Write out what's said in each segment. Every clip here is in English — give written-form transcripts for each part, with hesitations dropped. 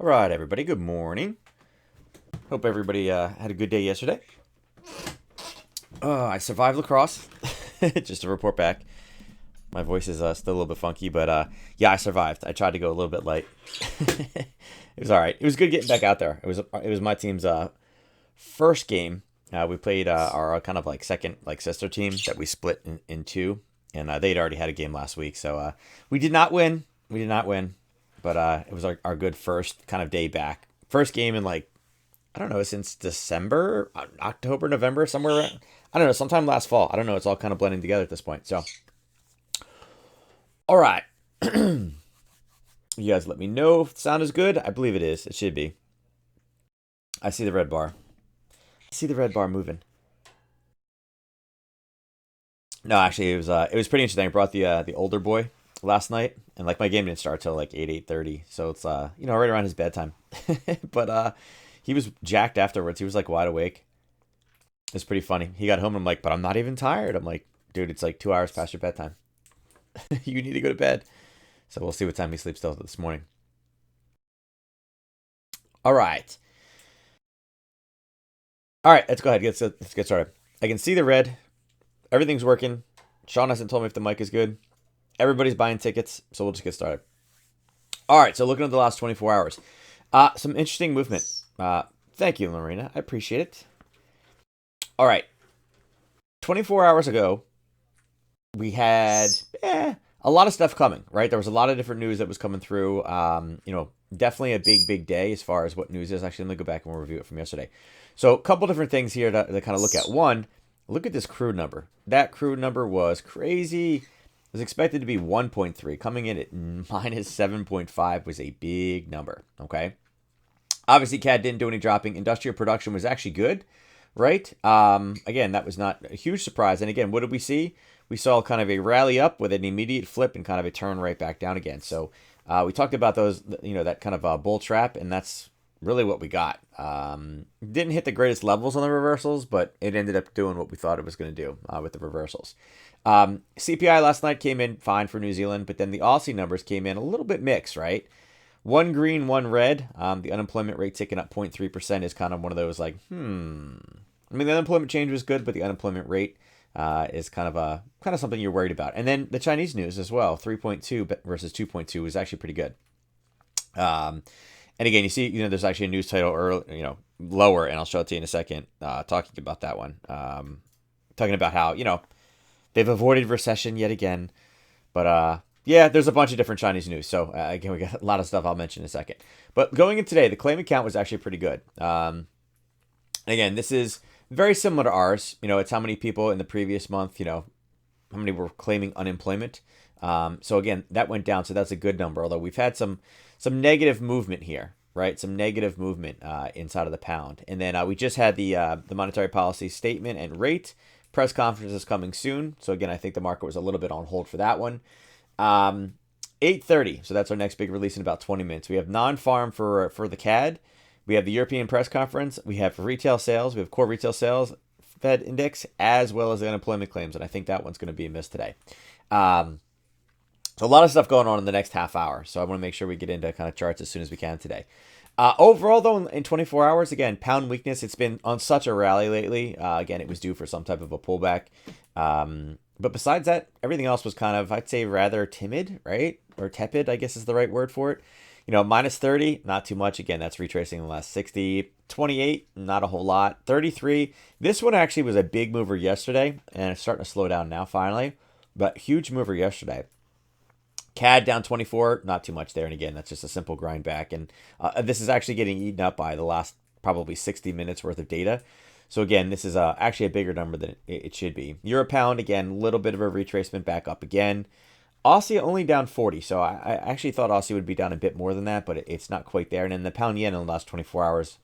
All right, everybody. Good morning. Hope everybody had a good day yesterday. I survived lacrosse. Just to report back. My voice is still a little bit funky, but yeah, I survived. I tried to go a little bit light. It was all right. It was good getting back out there. It was my team's first game. We played our kind of like second like sister team that we split in two, and they'd already had a game last week, so we did not win. We did not win, but it was our good first kind of day back. First game in like I don't know since December, October, November, somewhere around. I don't know, sometime last fall. I don't know. It's all kind of blending together at this point. So, all right. You guys let me know if the sound is good. I believe it is. It should be. I see the red bar. I see the red bar moving. No, actually, it was pretty interesting. I brought the older boy last night, and like my game didn't start till like 8:30, so it's right around his bedtime. But he was jacked afterwards. He was like wide awake. It's pretty funny. He got home and I'm like, but I'm not even tired. I'm like, dude, it's like 2 hours past your bedtime. You need to go to bed. So we'll see what time he sleeps till this morning. All right. All right, let's go ahead. Let's get started. I can see the red. Everything's working. Sean hasn't told me if the mic is good. Everybody's buying tickets, so we'll just get started. All right, so looking at the last 24 hours. Some interesting movement. Thank you, Lorena. I appreciate it. All right. 24 hours ago, we had a lot of stuff coming, right? There was a lot of different news that was coming through. Definitely a big day as far as what news is. Actually, let me go back and we'll review it from yesterday. So a couple different things here to kind of look at. One, look at this crude number. That crude number was crazy. It was expected to be 1.3. Coming in at minus 7.5 was a big number, okay? Obviously, CAD didn't do any dropping. Industrial production was actually good, right? Again, that was not a huge surprise. And again, what did we see? We saw kind of a rally up with an immediate flip and kind of a turn right back down again. So we talked about those, that kind of bull trap, and that's really what we got. Didn't hit the greatest levels on the reversals, but it ended up doing what we thought it was going to do with the reversals. CPI last night came in fine for New Zealand, but then the Aussie numbers came in a little bit mixed, right? One green, one red. The unemployment rate ticking up 0.3% is kind of one of those like, I mean, the unemployment change was good, but the unemployment rate is kind of something you're worried about. And then the Chinese news as well, 3.2 versus 2.2 was actually pretty good. And again, you see, there's actually a news title early, lower, and I'll show it to you in a second, talking about that one. Talking about how, they've avoided recession yet again. But yeah, there's a bunch of different Chinese news. So again, we got a lot of stuff I'll mention in a second. But going in today, the claimant count was actually pretty good. Again, this is very similar to ours. It's how many people in the previous month, how many were claiming unemployment. So again, that went down. So that's a good number. Although we've had some negative movement here, right? Some negative movement inside of the pound. And then we just had the monetary policy statement and rate. Press conference is coming soon. So again, I think the market was a little bit on hold for that one. 8:30. So that's our next big release in about 20 minutes. We have non-farm for the CAD. We have the European press conference. We have retail sales. We have core retail sales, Fed index, as well as the unemployment claims. And I think that one's going to be missed today. So a lot of stuff going on in the next half hour. So I want to make sure we get into kind of charts as soon as we can today. Overall, though, in 24 hours, again, pound weakness, it's been on such a rally lately. Again, it was due for some type of a pullback. But besides that, everything else was kind of, I'd say, rather timid, right? Or tepid, I guess is the right word for it. Minus 30, not too much. Again, that's retracing the last 60. 28, not a whole lot. 33, this one actually was a big mover yesterday, and it's starting to slow down now finally. But huge mover yesterday. CAD down 24, not too much there. And again, that's just a simple grind back. And this is actually getting eaten up by the last probably 60 minutes worth of data. So again, this is actually a bigger number than it should be. Euro pound, again, a little bit of a retracement back up again. Aussie only down 40. So I actually thought Aussie would be down a bit more than that, but it's not quite there. And then the pound yen in the last 24 hours,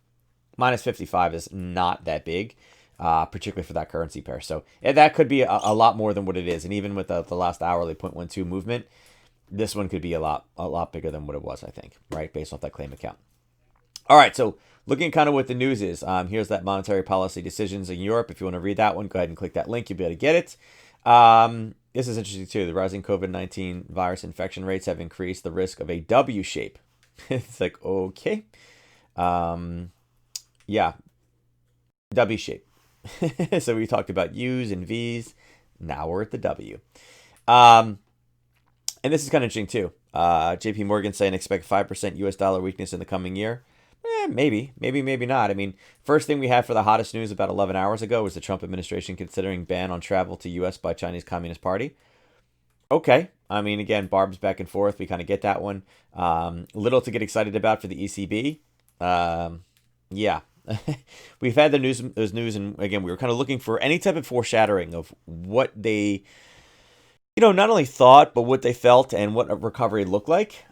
minus 55 is not that big. Particularly for that currency pair. So that could be a lot more than what it is. And even with the last hourly 0.12 movement, this one could be a lot bigger than what it was, I think, right? Based off that claim account. All right, so looking kind of what the news is, here's that monetary policy decisions in Europe. If you want to read that one, go ahead and click that link. You'll be able to get it. This is interesting too. The rising COVID-19 virus infection rates have increased the risk of a W shape. It's like, okay. Yeah, W shape. So we talked about U's and V's. Now we're at the W. And this is kind of interesting too. JP Morgan saying expect 5% US dollar weakness in the coming year. Maybe not. I mean, first thing we had for the hottest news about 11 hours ago was the Trump administration considering ban on travel to U.S. by Chinese Communist Party. Okay. I mean, again, barbs back and forth. We kind of get that one. Little to get excited about for the ECB. Yeah. We've had those news, and again, we were kind of looking for any type of foreshadowing of what they, not only thought, but what they felt and what a recovery looked like.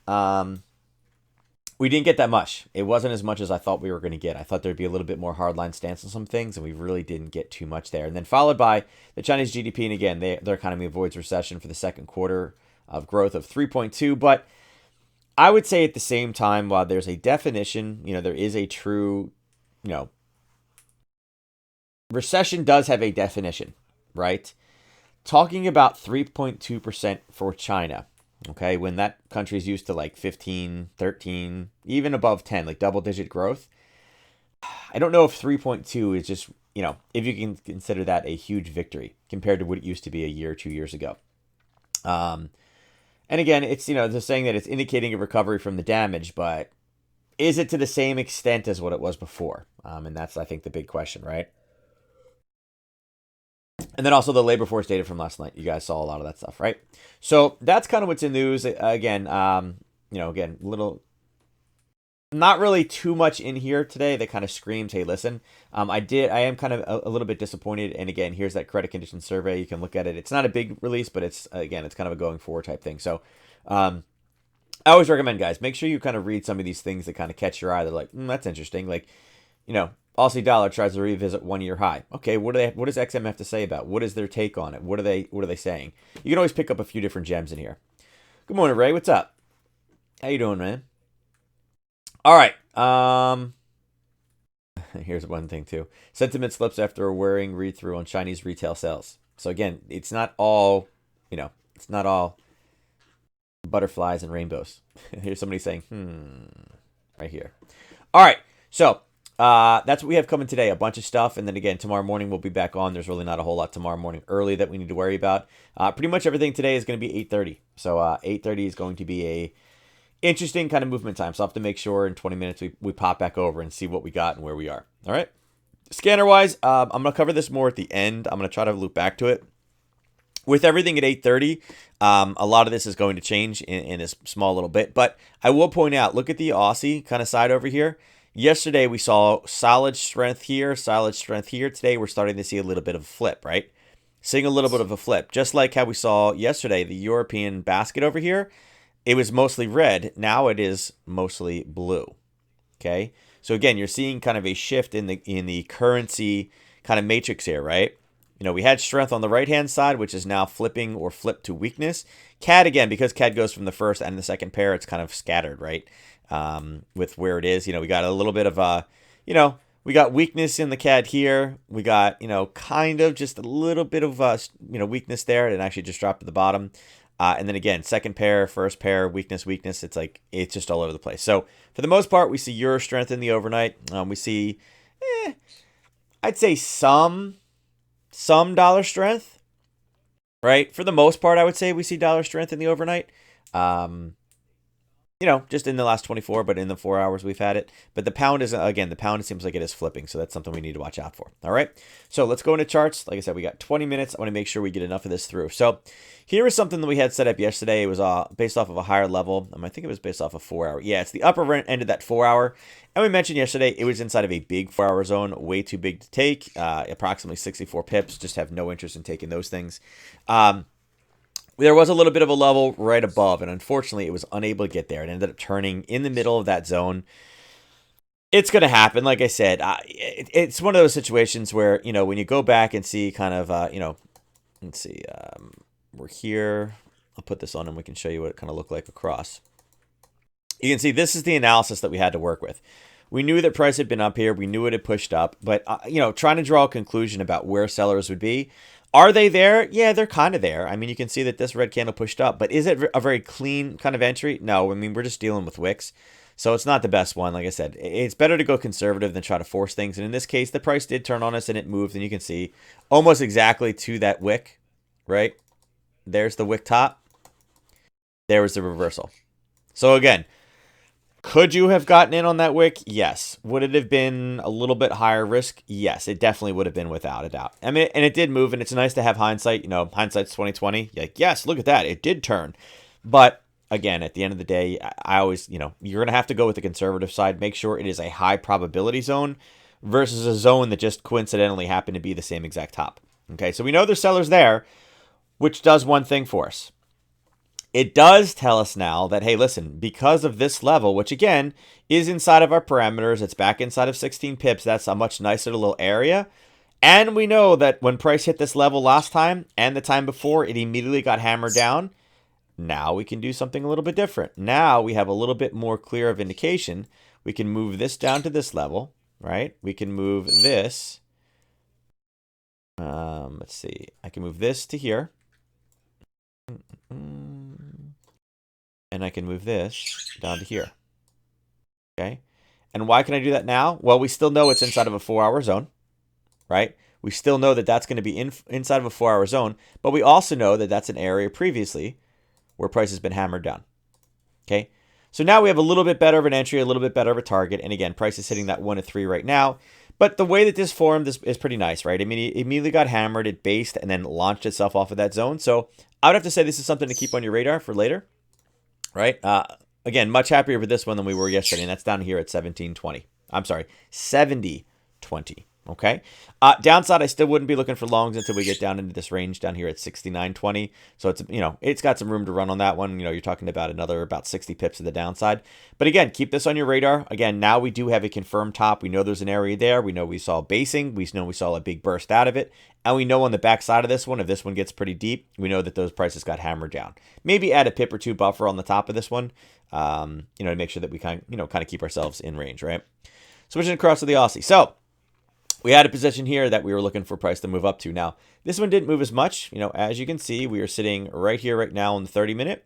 We didn't get that much. It wasn't as much as I thought we were going to get. I thought there'd be a little bit more hardline stance on some things, and we really didn't get too much there. And then followed by the Chinese GDP, and again, their economy avoids recession for the second quarter of growth of 3.2. But I would say at the same time, while there's a definition, there is a true, recession does have a definition, right? Talking about 3.2% for China. Okay, when that country's used to like 15, 13, even above 10, like double-digit growth. I don't know if 3.2 is just, if you can consider that a huge victory compared to what it used to be a year or 2 years ago. And again, it's, they're saying that it's indicating a recovery from the damage, but is it to the same extent as what it was before? And that's, I think, the big question, right? And then also the labor force data from last night. You guys saw a lot of that stuff, right? So that's kind of what's in news. Again, little, not really too much in here today that kind of screams, hey, listen, I am kind of a little bit disappointed. And again, here's that credit condition survey. You can look at it. It's not a big release, but it's kind of a going forward type thing. So I always recommend, guys, make sure you kind of read some of these things that kind of catch your eye. They're like, that's interesting. Like, Aussie dollar tries to revisit 1-year high. Okay, what does XM have to say about it? What is their take on it? What are they saying? You can always pick up a few different gems in here. Good morning, Ray. What's up? How you doing, man? All right. Here's one thing too. Sentiment slips after a worrying read through on Chinese retail sales. So again, it's not all, it's not all butterflies and rainbows. Here's somebody saying, right here. All right. So that's what we have coming today. A bunch of stuff. And then again, tomorrow morning we'll be back on. There's really not a whole lot tomorrow morning early that we need to worry about. Pretty much everything today is going to be 8:30. So 8:30 is going to be a interesting kind of movement time. So I'll have to make sure in 20 minutes we pop back over and see what we got and where we are. All right. Scanner wise, I'm going to cover this more at the end. I'm going to try to loop back to it. With everything at 8:30, a lot of this is going to change in a small little bit. But I will point out, look at the Aussie kind of side over here. Yesterday, we saw solid strength here, solid strength here. Today, we're starting to see a little bit of a flip, right? Seeing a little bit of a flip. Just like how we saw yesterday, the European basket over here, it was mostly red. Now it is mostly blue, okay? So again, you're seeing kind of a shift in the currency kind of matrix here, right? We had strength on the right-hand side, which is now flipping or flipped to weakness. CAD, again, because CAD goes from the first and the second pair, it's kind of scattered, right? With where it is, we got a little bit of we got weakness in the CAD here. We got, kind of just a little bit of, weakness there. It actually just dropped to the bottom. And then again, second pair, first pair, weakness. It's just all over the place. So for the most part, we see euro strength in the overnight. We see, I'd say some dollar strength, right? For the most part, I would say we see dollar strength in the overnight. Just in the last 24, but in the 4 hours we've had it. But the pound is, again, the pound seems like it is flipping. So that's something we need to watch out for. All right. So let's go into charts. Like I said, we got 20 minutes. I want to make sure we get enough of this through. So here is something that we had set up yesterday. It was based off of a higher level. I think it was based off of 4 hour. Yeah, it's the upper end of that 4 hour. And we mentioned yesterday, it was inside of a big 4 hour zone, way too big to take, approximately 64 pips. Just have no interest in taking those things. There was a little bit of a level right above, and unfortunately, it was unable to get there. It ended up turning in the middle of that zone. It's going to happen. Like I said, it's one of those situations where, when you go back and see kind of, let's see, we're here. I'll put this on and we can show you what it kind of looked like across. You can see this is the analysis that we had to work with. We knew that price had been up here. We knew it had pushed up, but, trying to draw a conclusion about where sellers would be. Are they there? Yeah, they're kind of there. I mean, you can see that this red candle pushed up, but is it a very clean kind of entry? No, I mean, we're just dealing with wicks. So it's not the best one. Like I said, it's better to go conservative than try to force things. And in this case, the price did turn on us and it moved. And you can see almost exactly to that wick, right? There's the wick top. There was the reversal. So again, could you have gotten in on that wick? Yes. Would it have been a little bit higher risk? Yes, it definitely would have been without a doubt. I mean, and it did move, and it's nice to have hindsight. You know, hindsight's 2020. Like, yes, look at that. It did turn. But again, at the end of the day, I always, you know, you're going to have to go with the conservative side. Make sure it is a high probability zone versus a zone that just coincidentally happened to be the same exact top. Okay, so we know there's sellers there, which does one thing for us. It does tell us now that, hey, listen, because of this level, which again is inside of our parameters, it's back inside of 16 pips. That's a much nicer little area. And we know that when price hit this level last time and the time before, it immediately got hammered down. Now we can do something a little bit different. Now we have a little bit more clear of indication. We can move this down to this level, right? We can move this. Let's see. I can move this to here. And I can move this down to here. Okay. And why can I do that now? Well, we still know it's inside of a 4-hour zone, right? We still know that that's going to be inside of a 4-hour zone, but we also know that that's an area previously where price has been hammered down. Okay. So now we have a little bit better of an entry, a little bit better of a target. And again, price is hitting that 1 to 3 right now. But the way that this formed is pretty nice, right? I mean, it immediately got hammered, it based, and then launched itself off of that zone. So I would have to say this is something to keep on your radar for later, right? Again, much happier with this one than we were yesterday, and that's down here at 1720. I'm sorry, 7020. Okay. Downside, I still wouldn't be looking for longs until we get down into this range down here at 6920. So it's, you know, it's got some room to run on that one. You know, you're talking about another about 60 pips to the downside. But again, keep this on your radar. Again, now we do have a confirmed top. We know there's an area there. We know we saw basing. We know we saw a big burst out of it. And we know on the back side of this one, if this one gets pretty deep, we know that those prices got hammered down. Maybe add a pip or two buffer on the top of this one, you know, to make sure that we kind of keep ourselves in range, right? Switching across to the Aussie. So we had a position here that we were looking for price to move up to. Now, this one didn't move as much. You know, as you can see, we are sitting right here right now on the 30-minute.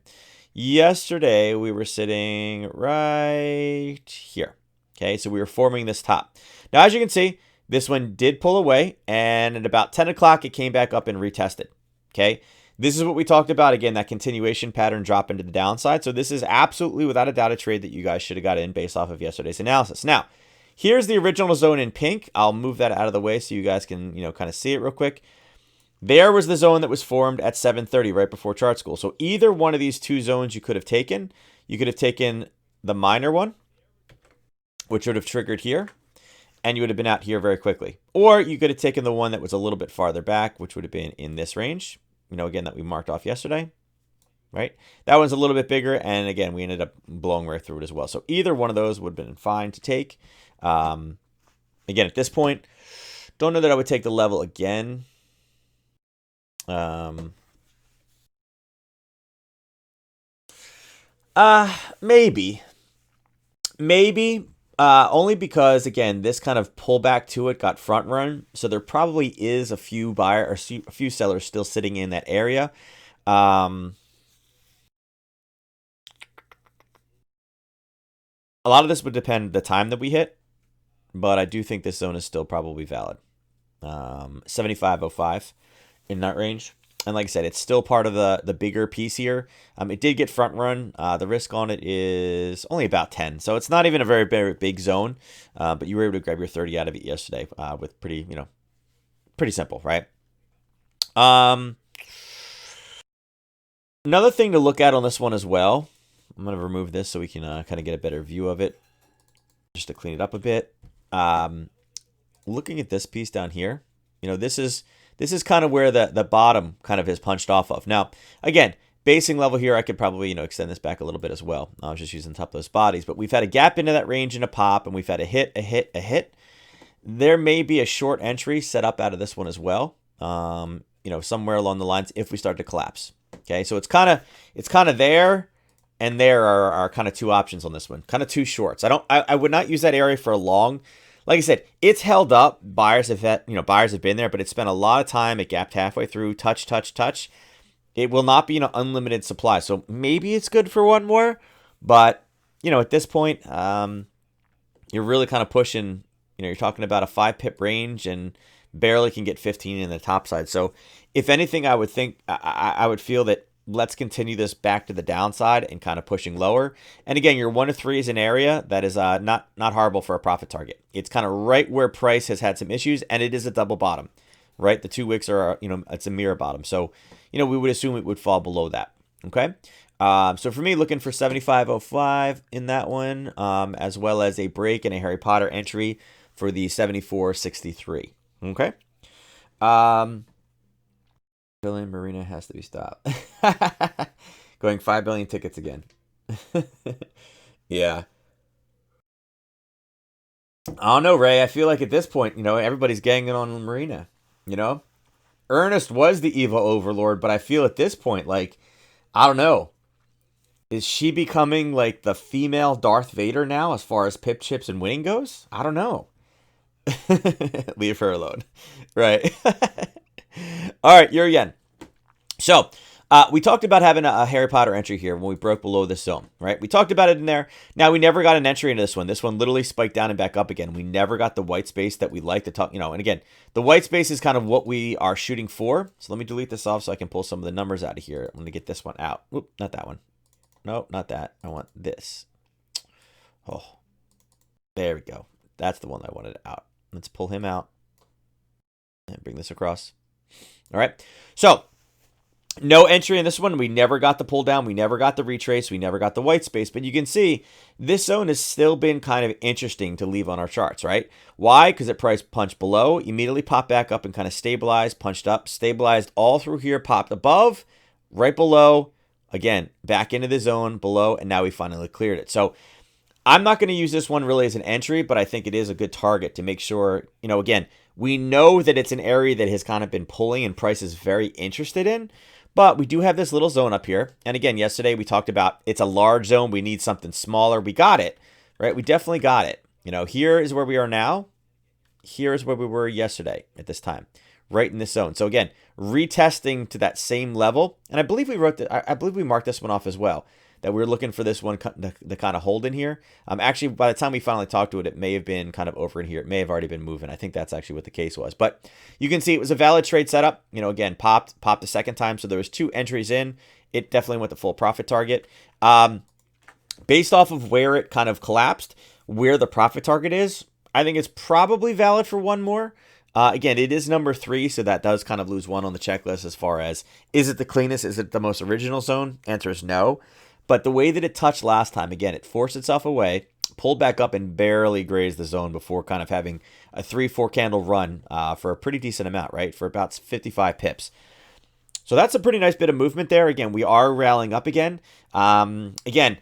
Yesterday, we were sitting right here. Okay, so we were forming this top. Now, as you can see, this one did pull away, and at about 10 o'clock, it came back up and retested. Okay, this is what we talked about. Again, that continuation pattern drop into the downside. So this is absolutely, without a doubt, a trade that you guys should have got in based off of yesterday's analysis. Now, here's the original zone in pink. I'll move that out of the way so you guys can, you know, kind of see it real quick. There was the zone that was formed at 7:30 right before chart school. So either one of these two zones you could have taken. You could have taken the minor one, which would have triggered here, and you would have been out here very quickly. Or you could have taken the one that was a little bit farther back, which would have been in this range, you know, again, that we marked off yesterday, right? That one's a little bit bigger, and again, we ended up blowing right through it as well. So either one of those would have been fine to take. Again, at this point, don't know that I would take the level again. Maybe, only because again, this kind of pullback to it got front run. So there probably is a few buyer or a few sellers still sitting in that area. A lot of this would depend the time that we hit, but I do think this zone is still probably valid. 75.05 in that range. And like I said, it's still part of the bigger piece here. It did get front run. The risk on it is only about 10. So it's not even a very, very big zone. But you were able to grab your 30 out of it yesterday with pretty simple, right? Another thing to look at on this one as well. I'm going to remove this so we can kind of get a better view of it. Just to clean it up a bit. Looking at this piece down here, you know, this is kind of where the bottom kind of is punched off of. Now, again, basing level here, I could probably, you know, extend this back a little bit as well. I was just using the top of those bodies, but we've had a gap into that range and a pop, and we've had a hit, a hit, a hit. There may be a short entry set up out of this one as well. You know, somewhere along the lines if we start to collapse. Okay, so it's kind of there. And there are kind of two options on this one, kind of two shorts. I would not use that area for a long. Like I said, it's held up. Buyers have been there, but it's spent a lot of time. It gapped halfway through, touch. It will not be an unlimited supply. So maybe it's good for one more, but at this point, you're really kind of pushing, you're talking about a 5-pip range and barely can get 15 in the top side. So if anything, I would think, I would feel that let's continue this back to the downside and kind of pushing lower. And again, your 1 to 3 is an area that is not horrible for a profit target. It's kind of right where price has had some issues, and it is a double bottom, right? The 2 wicks are, it's a mirror bottom. So, we would assume it would fall below that. Okay. So for me, looking for 75.05 in that one, as well as a break and a Harry Potter entry for the 74.63. Okay. Billion Marina has to be stopped. Going 5 billion tickets again. Yeah. I don't know, Ray. I feel like at this point, everybody's ganging on Marina. Ernest was the evil overlord, but I feel at this point, like, I don't know. Is she becoming like the female Darth Vader now as far as pip chips and winning goes? I don't know. Leave her alone. Right. All right, you're yen. So, we talked about having a Harry Potter entry here when we broke below this zone, right? We talked about it in there. Now, we never got an entry into this one. This one literally spiked down and back up again. We never got the white space that we like to talk, and again, the white space is kind of what we are shooting for. So let me delete this off so I can pull some of the numbers out of here. I'm going to get this one out. Oop, not that one. No, not that. I want this. Oh, there we go. That's the one I wanted out. Let's pull him out and bring this across. All right. So, no entry in this one. We never got the pull down. We never got the retrace. We never got the white space. But you can see this zone has still been kind of interesting to leave on our charts, right? Why? Because it price punched below, immediately popped back up and kind of stabilized, punched up, stabilized all through here, popped above, right below, again, back into the zone below, and now we finally cleared it. So I'm not going to use this one really as an entry, but I think it is a good target to make sure, again, we know that it's an area that has kind of been pulling and price is very interested in, but we do have this little zone up here. And again, yesterday we talked about it's a large zone. We need something smaller. We got it, right? We definitely got it. Here is where we are now. Here is where we were yesterday at this time, right in this zone. So again, retesting to that same level. And I believe I believe we marked this one off as well, that we're looking for this one to kind of hold in here. Actually, by the time we finally talked to it, it may have been kind of over in here. It may have already been moving. I think that's actually what the case was. But you can see it was a valid trade setup. Again, popped the second time. So there was 2 entries in. It definitely went to full profit target. Based off of where it kind of collapsed, where the profit target is, I think it's probably valid for one more. Again, it is number 3, so that does kind of lose 1 on the checklist as far as, is it the cleanest? Is it the most original zone? Answer is no. But the way that it touched last time, again, it forced itself away, pulled back up, and barely grazed the zone before kind of having a 3-4 candle run for a pretty decent amount, right? For about 55 pips. So that's a pretty nice bit of movement there. Again, we are rallying up again. Again,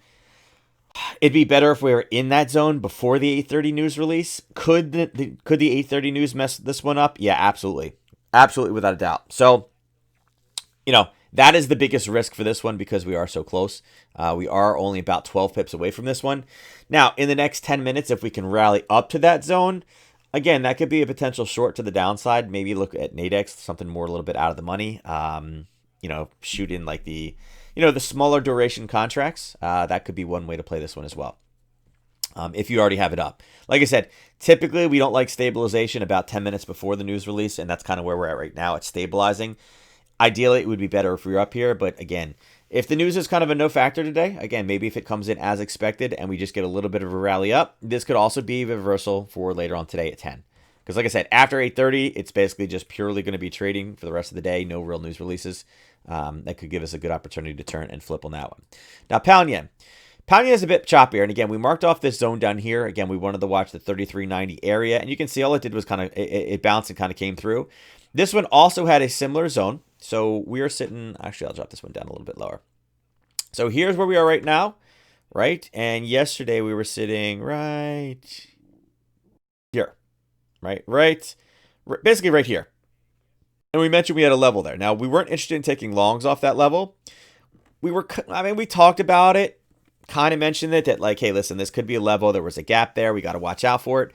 it'd be better if we were in that zone before the 8:30 news release. Could the 8:30 news mess this one up? Yeah, absolutely. Absolutely, without a doubt. So, that is the biggest risk for this one because we are so close. We are only about 12 pips away from this one. Now, in the next 10 minutes, if we can rally up to that zone, again, that could be a potential short to the downside. Maybe look at Nadex, something more a little bit out of the money. Shoot in like the smaller duration contracts. That could be one way to play this one as well. If you already have it up. Like I said, typically we don't like stabilization about 10 minutes before the news release, and that's kind of where we're at right now. It's stabilizing. Ideally, it would be better if we were up here, but again, if the news is kind of a no factor today, again, maybe if it comes in as expected and we just get a little bit of a rally up, this could also be a reversal for later on today at 10. Because like I said, after 8:30, it's basically just purely going to be trading for the rest of the day. No real news releases. That could give us a good opportunity to turn and flip on that one. Now, pound yen. Pound yen is a bit choppier. And again, we marked off this zone down here. Again, we wanted to watch the 33.90 area. And you can see all it did was kind of, it bounced and kind of came through. This one also had a similar zone. So we are sitting, actually, I'll drop this one down a little bit lower. So here's where we are right now, right? And yesterday we were sitting right here, basically right here. And we mentioned we had a level there. Now, we weren't interested in taking longs off that level. We talked about it, kind of mentioned it, that like, hey, listen, this could be a level. There was a gap there. We got to watch out for it.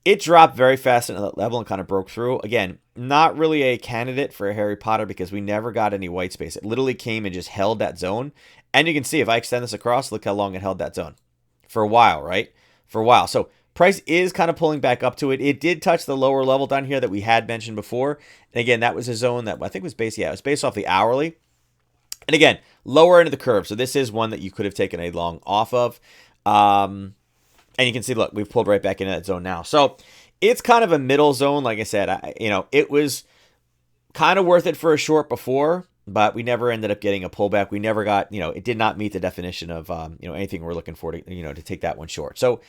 It dropped very fast into that level and kind of broke through. Again, not really a candidate for a Harry Potter because we never got any white space. It literally came and just held that zone. And you can see if I extend this across, look how long it held that zone. for a while, right? For a while. So price is kind of pulling back up to it. It did touch the lower level down here that we had mentioned before. And again, that was a zone that I think was based, yeah, it was based off the hourly. And again, lower end of the curve. So this is one that you could have taken a long off of. And you can see, look, we've pulled right back into that zone now. So it's kind of a middle zone. Like I said, it was kind of worth it for a short before, but we never ended up getting a pullback. We never got, it did not meet the definition of, anything we're looking for to, to take that one short. So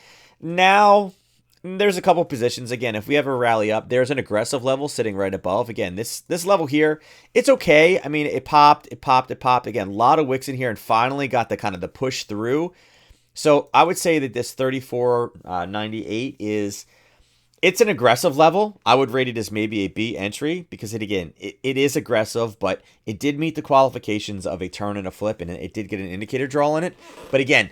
now there's a couple positions. Again, if we ever rally up, there's an aggressive level sitting right above. Again, this level here, it's okay. I mean, it popped. Again, a lot of wicks in here and finally got the kind of the push through. So I would say that this 34.98 it's an aggressive level. I would rate it as maybe a B entry because it is aggressive, but it did meet the qualifications of a turn and a flip, and it did get an indicator draw in it. But again,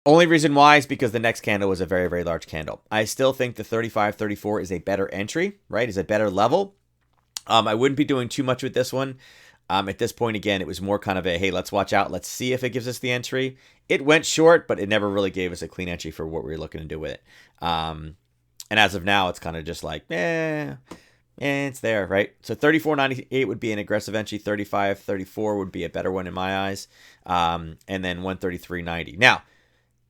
only reason why is because the next candle was a very, very large candle. I still think the 35.34 is a better entry, right? Is a better level. I wouldn't be doing too much with this one. At this point, again, it was more kind of a, hey, let's watch out. Let's see if it gives us the entry. It went short, but it never really gave us a clean entry for what we were looking to do with it. And as of now, it's kind of just like, it's there, right? So 34.98 would be an aggressive entry. 35.34 would be a better one in my eyes. And then 133.90. Now,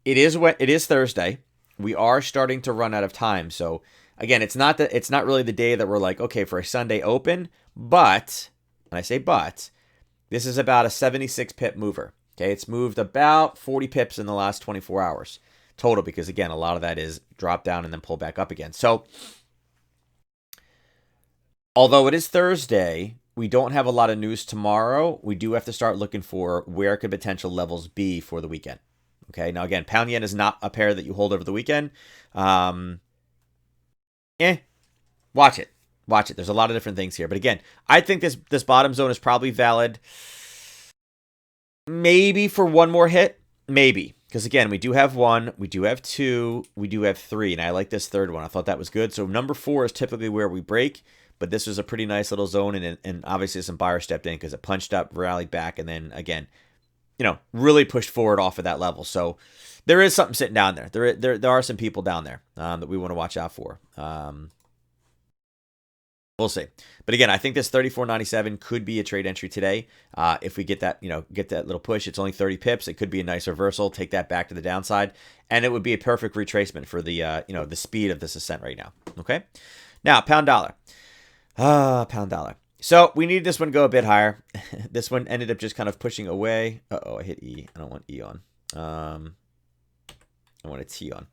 it is Thursday. We are starting to run out of time. So again, it's not really the day that we're like, okay, for a Sunday open, but, and I say but, this is about a 76 pip mover. Okay, it's moved about 40 pips in the last 24 hours total, because again, a lot of that is drop down and then pull back up again. So although it is Thursday, we don't have a lot of news tomorrow. We do have to start looking for where could potential levels be for the weekend. Okay, now again, pound yen is not a pair that you hold over the weekend. Watch it. There's a lot of different things here. But again, I think this bottom zone is probably valid. Maybe for one more hit. Maybe. Because again, we do have 1, we do have 2, we do have 3. And I like this third one. I thought that was good. So number 4 is typically where we break. But this was a pretty nice little zone. And obviously some buyers stepped in because it punched up, rallied back, and then again, really pushed forward off of that level. So there is something sitting down there. There are some people down there that we want to watch out for. We'll see. But again, I think this 34.97 could be a trade entry today. If we get that, get that little push, it's only 30 pips. It could be a nice reversal. Take that back to the downside, and it would be a perfect retracement for the, the speed of this ascent right now. Okay. Now, pound dollar. Pound dollar. So we need this one to go a bit higher. This one ended up just kind of pushing away. I hit E. I don't want E on. I want a T on.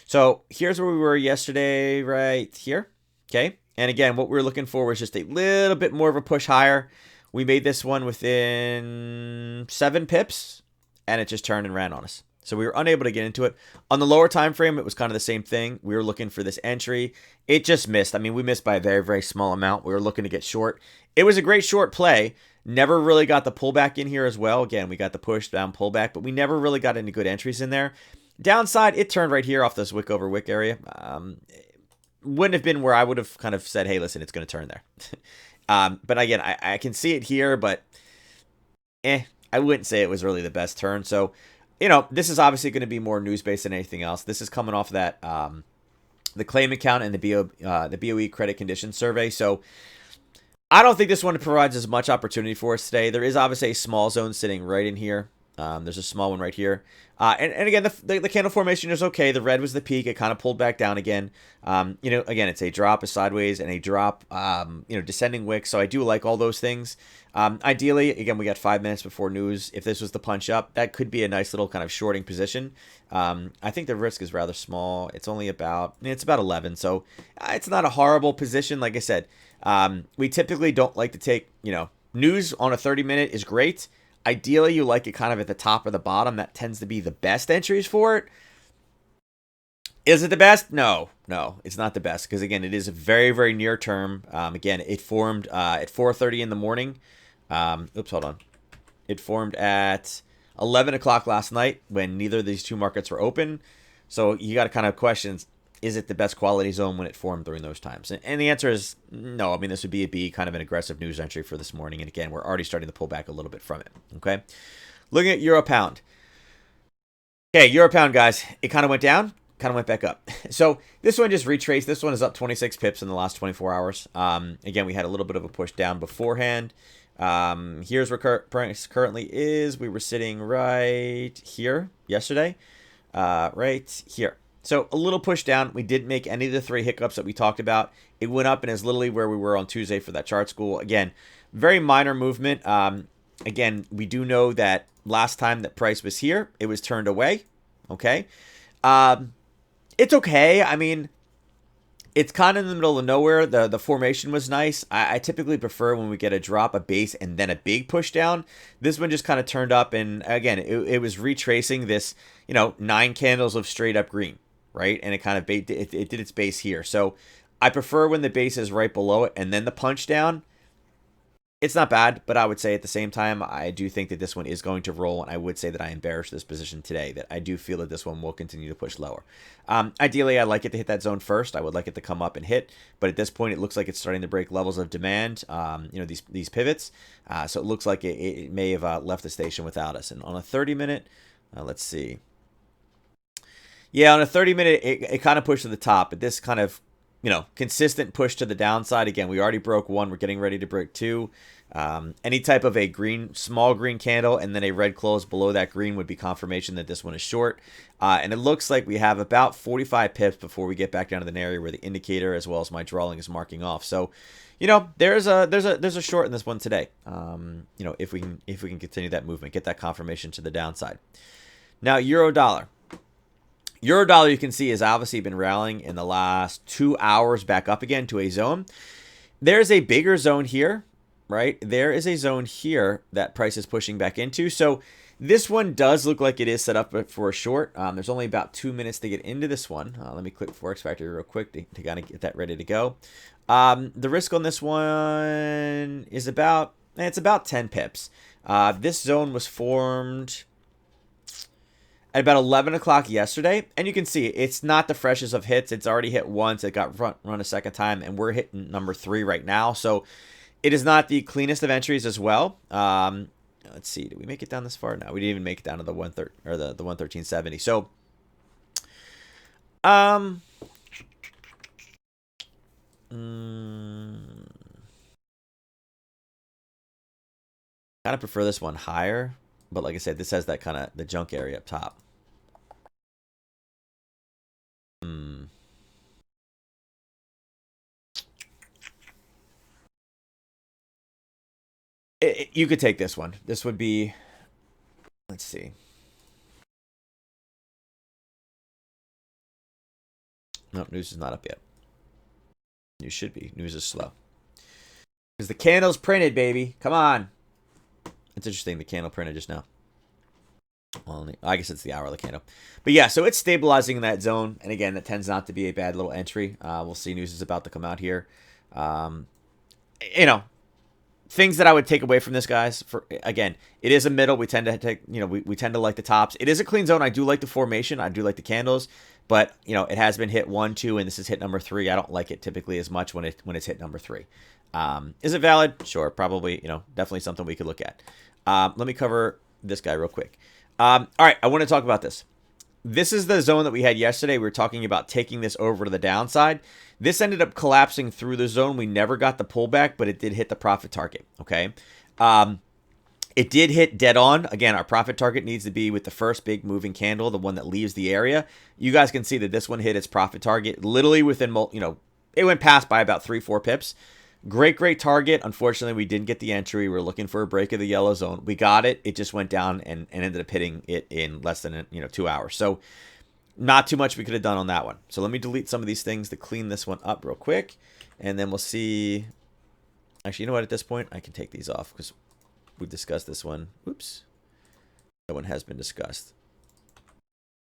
So here's where we were yesterday, right here. Okay. And again, what we were looking for was just a little bit more of a push higher. We made this one within 7 pips, and it just turned and ran on us. So we were unable to get into it. On the lower time frame, it was kind of the same thing. We were looking for this entry. It just missed. I mean, we missed by a very, very small amount. We were looking to get short. It was a great short play. Never really got the pullback in here as well. Again, we got the push down pullback, but we never really got any good entries in there. Downside, it turned right here off this wick over wick area. Wouldn't have been where I would have kind of said, hey, listen, it's going to turn there. But again, I can see it here, but I wouldn't say it was really the best turn. So, this is obviously going to be more news-based than anything else. This is coming off that the claim account and the BOE credit condition survey. So I don't think this one provides as much opportunity for us today. There is obviously a small zone sitting right in here. There's a small one right here. And again, the candle formation is okay. The red was the peak. It kind of pulled back down again. Again, it's a drop, a sideways, and a drop, descending wick. So I do like all those things. Ideally, again, we got 5 minutes before news. If this was the punch up, that could be a nice little kind of shorting position. I think the risk is rather small. It's only about 11. So it's not a horrible position. Like I said, we typically don't like to take, news on a 30-minute is great. Ideally, you like it kind of at the top or the bottom. That tends to be the best entries for it. Is it the best? No, it's not the best because, again, it is very, very near term. Again, it formed at 4:30 in the morning. Hold on. It formed at 11 o'clock last night when neither of these two markets were open. So you got to kind of question, is it the best quality zone when it formed during those times? And the answer is no. I mean, this would be a B, kind of an aggressive news entry for this morning. And again, we're already starting to pull back a little bit from it. Okay. Looking at Euro Pound. Okay, euro pound, guys. It kind of went down, kind of went back up. So this one just retraced. This one is up 26 pips in the last 24 hours. Again, we had a little bit of a push down beforehand. Here's where price currently is. We were sitting right here yesterday, right here. So a little push down. We didn't make any of the three hiccups that we talked about. It went up and is literally where we were on Tuesday for that chart school. Again, very minor movement. Again, we do know that last time that price was here, it was turned away. Okay. It's okay. I mean, it's kind of in the middle of nowhere. The formation was nice. I typically prefer when we get a drop, a base, and then a big push down. This one just kind of turned up, and again, it was retracing this, 9 candles of straight up green, right? And it kind of it did its base here. So I prefer when the base is right below it, and then the punch down. It's not bad, but I would say at the same time, I do think that this one is going to roll, and I would say that I am bearish this position today, that I do feel that this one will continue to push lower. Ideally, I'd like it to hit that zone first. I would like it to come up and hit, but at this point, it looks like it's starting to break levels of demand, these pivots. So it looks like it may have left the station without us. And on a 30-minute, let's see. Yeah, on a 30-minute, it kind of pushed to the top, but this kind of consistent push to the downside. Again, we already broke one. We're getting ready to break two. Any type of a small green candle and then a red close below that green would be confirmation that this one is short. And it looks like we have about 45 pips before we get back down to the area where the indicator as well as my drawing is marking off. So, there's a short in this one today. If we can continue that movement, get that confirmation to the downside. Now, euro dollar. Euro dollar, you can see, has obviously been rallying in the last 2 hours back up again to a zone. There's a bigger zone here, right? There is a zone here that price is pushing back into. So this one does look like it is set up for a short. There's only about 2 minutes to get into this one. Let me click Forex Factory real quick to kind of get that ready to go. The risk on this one is about 10 pips. This zone was formed at about 11 o'clock yesterday, and you can see it's not the freshest of hits. It's already hit once. It got run a second time, and we're hitting number 3 right now. So it is not the cleanest of entries as well. Let's see. Did we make it down this far? No, we didn't even make it down to the 113.70. So, kind of prefer this one higher, but like I said, this has that kind of the junk area up top. You could take this one. This would be, let's see. Nope, news is not up yet. News should be. News is slow. Because the candle's printed, baby. Come on. It's interesting. The candle printed just now. Well, I guess it's the hourly candle. But yeah, so it's stabilizing in that zone. And again, that tends not to be a bad little entry. We'll see. News is about to come out here. Things that I would take away from this, guys. Again, it is a middle. We tend to take, we tend to like the tops. It is a clean zone. I do like the formation. I do like the candles. But, it has been hit 1, 2, and this is hit number 3. I don't like it typically as much when it's hit number 3. Is it valid? Sure, probably, definitely something we could look at. Let me cover this guy real quick. All right, I want to talk about this. This is the zone that we had yesterday. We were talking about taking this over to the downside. This ended up collapsing through the zone. We never got the pullback, but it did hit the profit target, okay? It did hit dead on. Again, our profit target needs to be with the first big moving candle, the one that leaves the area. You guys can see that this one hit its profit target literally within, it went past by about 3-4 pips. Great target. Unfortunately, we didn't get the entry. We were looking for a break of the yellow zone. We got it. It just went down and ended up hitting it in less than 2 hours. So not too much we could have done on that one. So let me delete some of these things to clean this one up real quick. And then we'll see. Actually, you know what? At this point, I can take these off because we've discussed this one. Oops. That one has been discussed.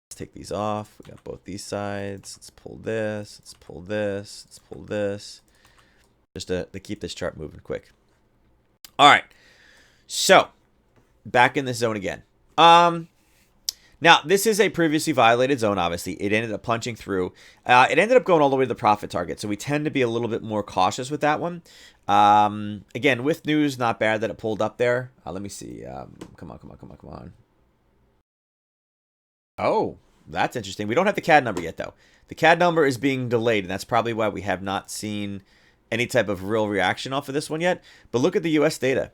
Let's take these off. We got both these sides. Let's pull this. Let's pull this. Let's pull this. Just to keep this chart moving quick. All right. So, back in this zone again. Now, this is a previously violated zone, obviously. It ended up punching through. It ended up going all the way to the profit target, so we tend to be a little bit more cautious with that one. Again, with news, not bad that it pulled up there. Let me see. Come on. Oh, that's interesting. We don't have the CAD number yet, though. The CAD number is being delayed, and that's probably why we have not seen any type of real reaction off of this one yet. But look at the U.S. data.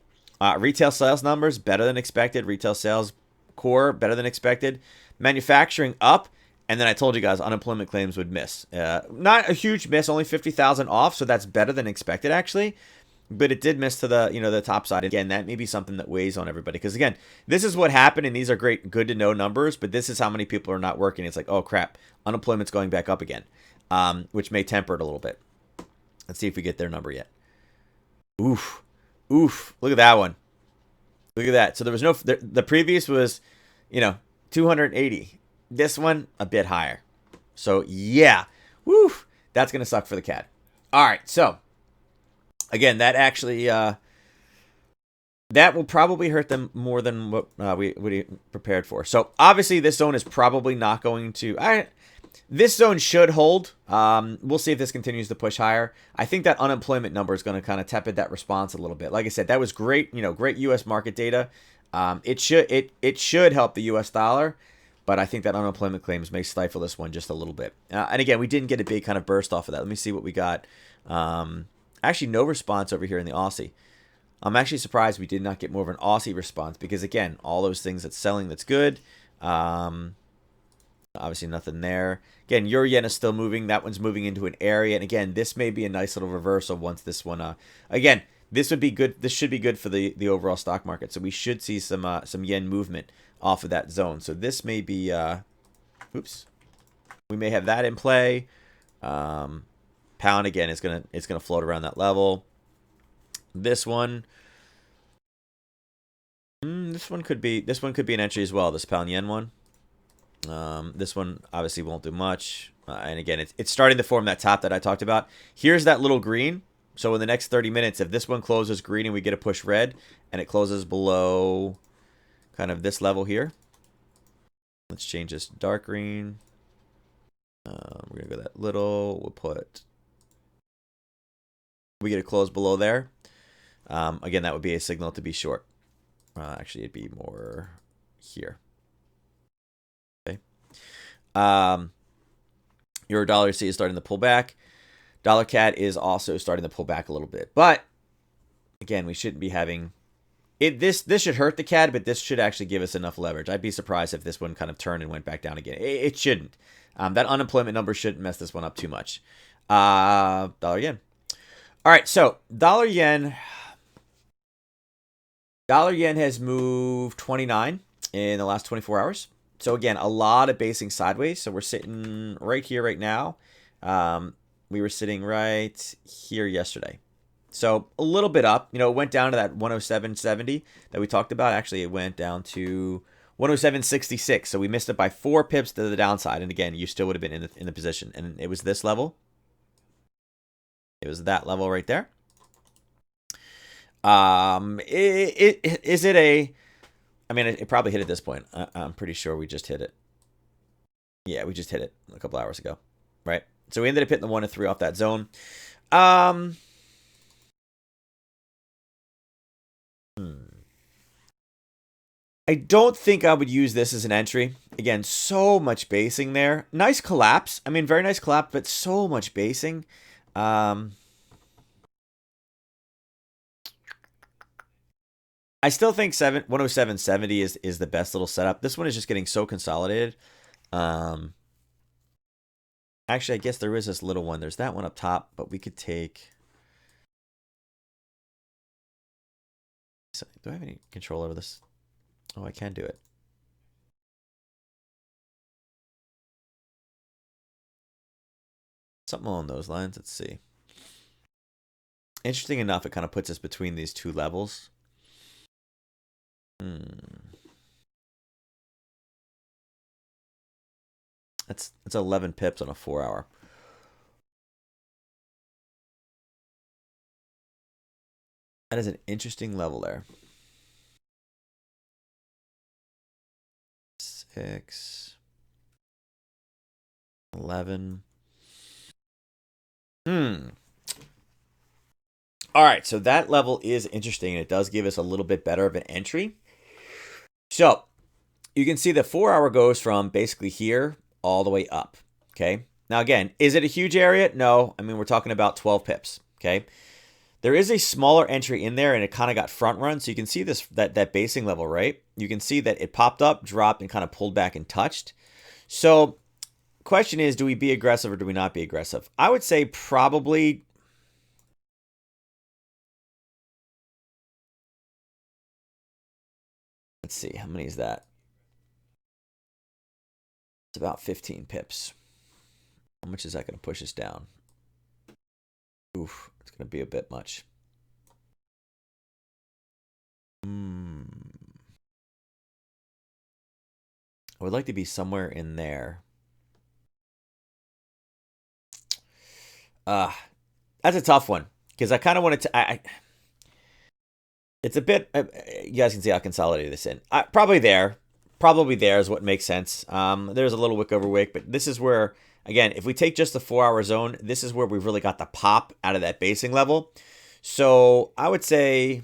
Retail sales numbers, better than expected. Retail sales core, better than expected. Manufacturing up. And then I told you guys unemployment claims would miss. Not a huge miss, only 50,000 off, so that's better than expected, actually. But it did miss to the the top side. Again, that may be something that weighs on everybody. Because again, this is what happened, and these are great, good to know numbers. But this is how many people are not working. It's like, oh crap, unemployment's going back up again, which may temper it a little bit. Let's see if we get their number yet. Oof, oof! Look at that one. Look at that. So there was no. The previous was, 280. This one a bit higher. So yeah, woo, that's gonna suck for the CAD. All right, so. Again, that actually that will probably hurt them more than what we prepared for. So obviously, this zone is probably not going to. This zone should hold. We'll see if this continues to push higher. I think that unemployment number is going to kind of tepid that response a little bit. Like I said, that was great. Great U.S. market data. It should help the U.S. dollar, but I think that unemployment claims may stifle this one just a little bit. And again, we didn't get a big kind of burst off of that. Let me see what we got. Actually, no response over here in the Aussie. I'm actually surprised we did not get more of an Aussie response because, again, all those things that's selling, that's good. Obviously, nothing there. Again, Euro Yen is still moving. That one's moving into an area. And, again, this may be a nice little reversal once this one... again, this would be good. This should be good for the overall stock market. So we should see some yen movement off of that zone. So this may be... oops. We may have that in play. Pound again is gonna float around that level. This one could be an entry as well. This pound yen one. This one obviously won't do much. And again, it's starting to form that top that I talked about. Here's that little green. So in the next 30 minutes, if this one closes green and we get a push red, and it closes below kind of this level here, let's change this to dark green. We're gonna go that little. We'll put. We get a close below there. Again, that would be a signal to be short. Actually, it'd be more here. Okay. Euro dollar C is starting to pull back. Dollar CAD is also starting to pull back a little bit. But again, we shouldn't be having it. This should hurt the CAD, but this should actually give us enough leverage. I'd be surprised if this one kind of turned and went back down again. It shouldn't. That unemployment number shouldn't mess this one up too much. Dollar yen. All right, so dollar yen has moved 29 in the last 24 hours. So again, a lot of basing sideways. So we're sitting right here right now. We were sitting right here yesterday. So a little bit up. It went down to that 107.70 that we talked about. Actually, it went down to 107.66. So we missed it by 4 pips to the downside. And again, you still would have been in the position. And it was this level. It was that level right there. Is it a... I mean, it probably hit at this point. I'm pretty sure we just hit it. Yeah, we just hit it a couple hours ago. Right? So we ended up hitting the 1 and 3 off that zone. I don't think I would use this as an entry. Again, so much basing there. Nice collapse. I mean, very nice collapse, but so much basing. I still think 107.70 is the best little setup. This one is just getting so consolidated. Actually, I guess there is this little one. There's that one up top, but we could take... Do I have any control over this? Oh, I can do it. Something along those lines. Let's see. Interesting enough, it kind of puts us between these two levels. That's 11 pips on a 4-hour. That is an interesting level there. 6, 11. All right, so that level is interesting, and it does give us a little bit better of an entry. So, you can see the 4 hour goes from basically here all the way up. Okay. Now, again, is it a huge area? No. I mean, we're talking about 12 pips. Okay. There is a smaller entry in there, and it kind of got front run. So you can see this that basing level, right? You can see that it popped up, dropped, and kind of pulled back and touched. So question is, do we be aggressive or do we not be aggressive? I would say probably... Let's see, how many is that? It's about 15 pips. How much is that going to push us down? Oof, it's going to be a bit much. I would like to be somewhere in there. That's a tough one because I kind of wanted to. It's a bit. You guys can see how consolidated this in. Probably there is what makes sense. There's a little wick over wick, but this is where, again, if we take just the 4 hour zone, this is where we've really got the pop out of that basing level. So I would say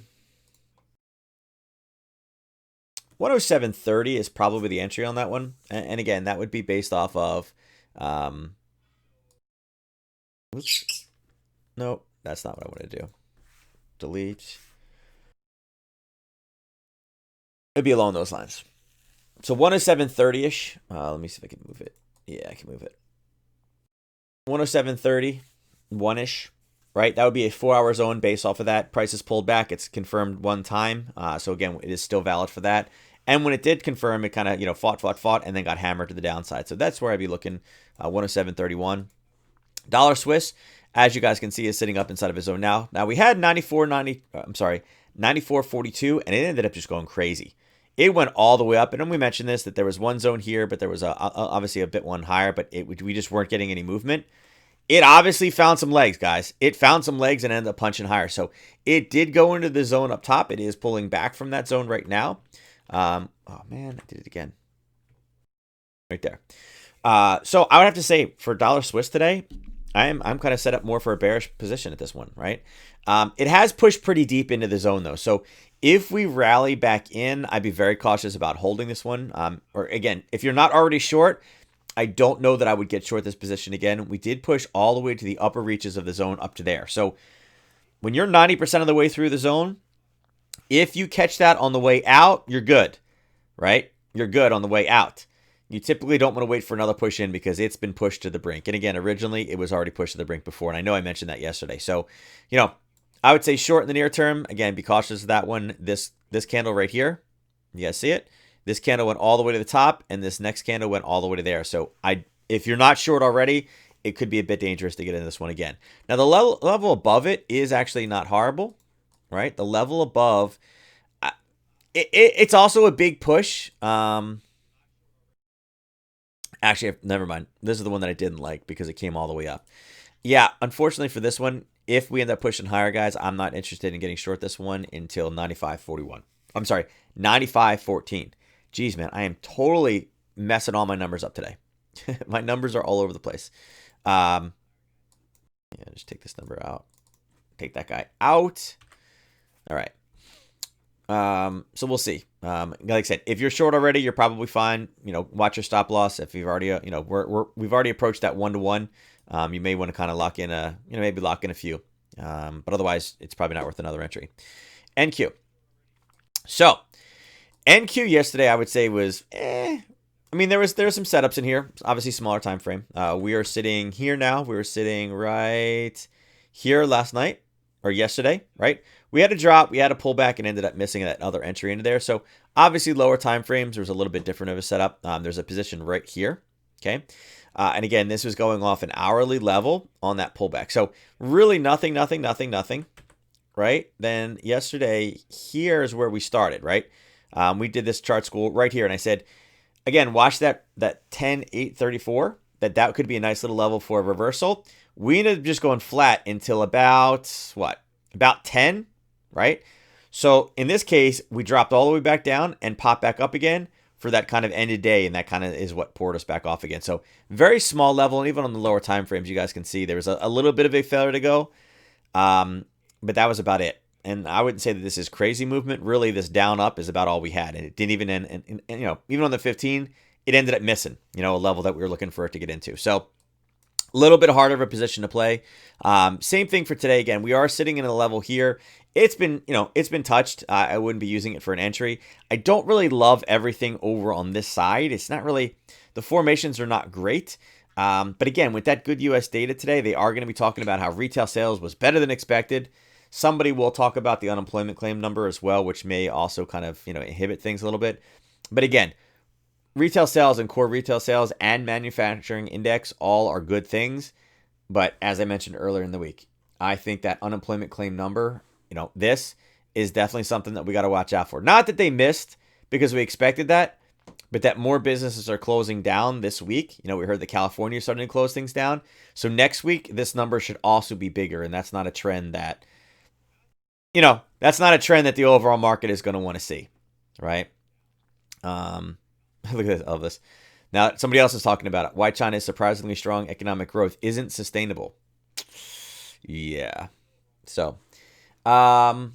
107.30 is probably the entry on that one. And again, that would be based off of... oops. Nope, that's not what I want to do. Delete. It'd be along those lines. So 107.30-ish. Let me see if I can move it. Yeah, I can move it. 107.30, 1-ish, right? That would be a 4 hour zone based off of that. Price is pulled back. It's confirmed one time. So again, it is still valid for that. And when it did confirm, it kind of, fought, and then got hammered to the downside. So that's where I'd be looking. 107.31. Dollar Swiss, as you guys can see, is sitting up inside of his zone now. Now we had 94.42, and it ended up just going crazy. It went all the way up, and then we mentioned this, that there was one zone here, but there was obviously a bit one higher, but we just weren't getting any movement. It obviously found some legs, guys. It found some legs and ended up punching higher. So it did go into the zone up top. It is pulling back from that zone right now. Oh, man, I did it again. Right there. So I would have to say, for dollar Swiss today, I'm kind of set up more for a bearish position at this one, right? It has pushed pretty deep into the zone, though. So if we rally back in, I'd be very cautious about holding this one. Or again, if you're not already short, I don't know that I would get short this position again. We did push all the way to the upper reaches of the zone up to there. So when you're 90% of the way through the zone, if you catch that on the way out, you're good, right? You're good on the way out. You typically don't want to wait for another push in because it's been pushed to the brink. And again, originally it was already pushed to the brink before. And I know I mentioned that yesterday. So, I would say short in the near term. Again, be cautious of that one. This candle right here, you guys see it? This candle went all the way to the top, and this next candle went all the way to there. So if you're not short already, it could be a bit dangerous to get into this one again. Now, the level above it is actually not horrible, right? The level above, it's also a big push. Actually, never mind. This is the one that I didn't like because it came all the way up. Yeah, unfortunately for this one, if we end up pushing higher, guys, I'm not interested in getting short this one until 95.41. I'm sorry, 95.14. Jeez, man, I am totally messing all my numbers up today. My numbers are all over the place. Yeah, just take this number out. Take that guy out. All right. So we'll see. Like I said, if you're short already, you're probably fine. Watch your stop loss. If you've already, we've already approached that 1-to-1. You may want to kind of lock in maybe lock in a few. But otherwise, it's probably not worth another entry. NQ. So NQ yesterday, I would say was, I mean, there were some setups in here. Obviously, smaller time frame. We are sitting here now. We were sitting right here last night or yesterday, right? We had a drop, we had a pullback, and ended up missing that other entry into there. So obviously, lower time frames, there's a little bit different of a setup. There's a position right here, okay? And again, this was going off an hourly level on that pullback. So really nothing, right? Then yesterday, here's where we started, right? We did this chart school right here, and I said, again, watch that 10.834. That could be a nice little level for a reversal. We ended up just going flat until about what? About 10, right? So in this case, we dropped all the way back down and popped back up again for that kind of ended day, and that kind of is what poured us back off again. So very small level, and even on the lower time frames, you guys can see there was a little bit of a failure to go, but that was about it. and I wouldn't say that this is crazy movement. Really, this down up is about all we had, and it didn't even end. And even on the 15, it ended up missing, a level that we were looking for it to get into. So a little bit harder of a position to play. Same thing for today. Again, we are sitting in a level here. It's been, it's been touched. I wouldn't be using it for an entry. I don't really love everything over on this side. It's not really, the formations are not great. But again, with that good U.S. data today, they are going to be talking about how retail sales was better than expected. Somebody will talk about the unemployment claim number as well, which may also kind of, inhibit things a little bit. But again, retail sales and core retail sales and manufacturing index all are good things. But as I mentioned earlier in the week, I think that unemployment claim number, this is definitely something that we got to watch out for. Not that they missed because we expected that, but that more businesses are closing down this week. We heard that California is starting to close things down. So next week, this number should also be bigger. And that's not a trend that, that's not a trend that the overall market is going to want to see, right? Look at all this. Now, somebody else is talking about it. Why China's surprisingly strong economic growth isn't sustainable. Yeah. So, all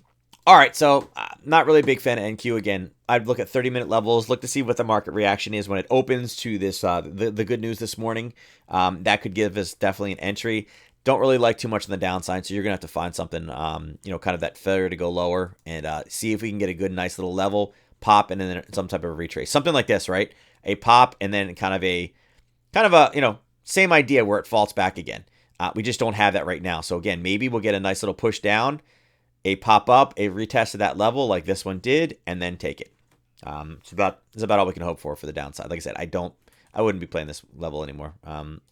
right. So, not really a big fan of NQ again. I'd look at 30-minute levels, look to see what the market reaction is when it opens to this, the good news this morning. That could give us definitely an entry. Don't really like too much on the downside, so you're going to have to find something, kind of that failure to go lower and see if we can get a good, nice little level, pop, and then some type of retrace. Something like this, right? A pop and then kind of a, same idea where it falls back again. We just don't have that right now. So again, maybe we'll get a nice little push down, a pop up, a retest of that level like this one did, and then take it. It's about all we can hope for the downside. Like I said, I wouldn't be playing this level anymore.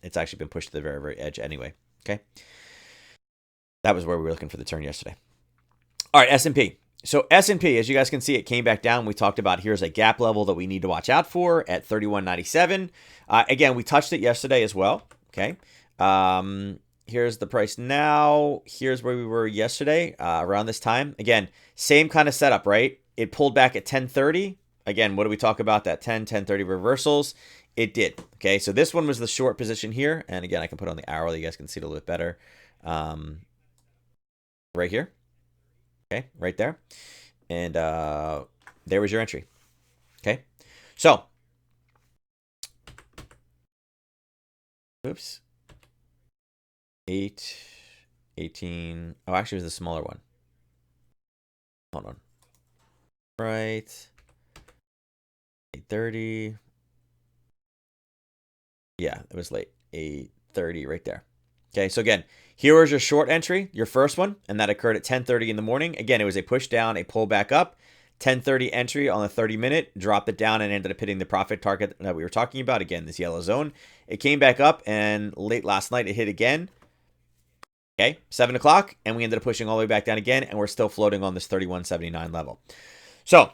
It's actually been pushed to the very, very edge anyway. Okay. That was where we were looking for the turn yesterday. All right, S&P. So S&P, as you guys can see, it came back down. We talked about here's a gap level that we need to watch out for at 31.97. Again, we touched it yesterday as well. Okay. Here's the price now. Here's where we were yesterday around this time. Again, same kind of setup, right? It pulled back at 10:30. Again, what do we talk about? That 10:30 reversals. It did. Okay, so this one was the short position here. And again, I can put on the arrow. You guys can see it a little bit better. Right here. Okay, right there. And there was your entry. Okay, so. Oops. 8, 18. Oh, actually, it was the smaller one. Hold on. Right. 8:30. Yeah, it was late. 8:30 right there. Okay, so again, here was your short entry, your first one, and that occurred at 10:30 in the morning. Again, it was a push down, a pull back up. 10:30 entry on the 30-minute, dropped it down and ended up hitting the profit target that we were talking about. Again, this yellow zone. It came back up, and late last night, it hit again. Okay, 7 o'clock, and we ended up pushing all the way back down again, and we're still floating on this 31.79 level. So,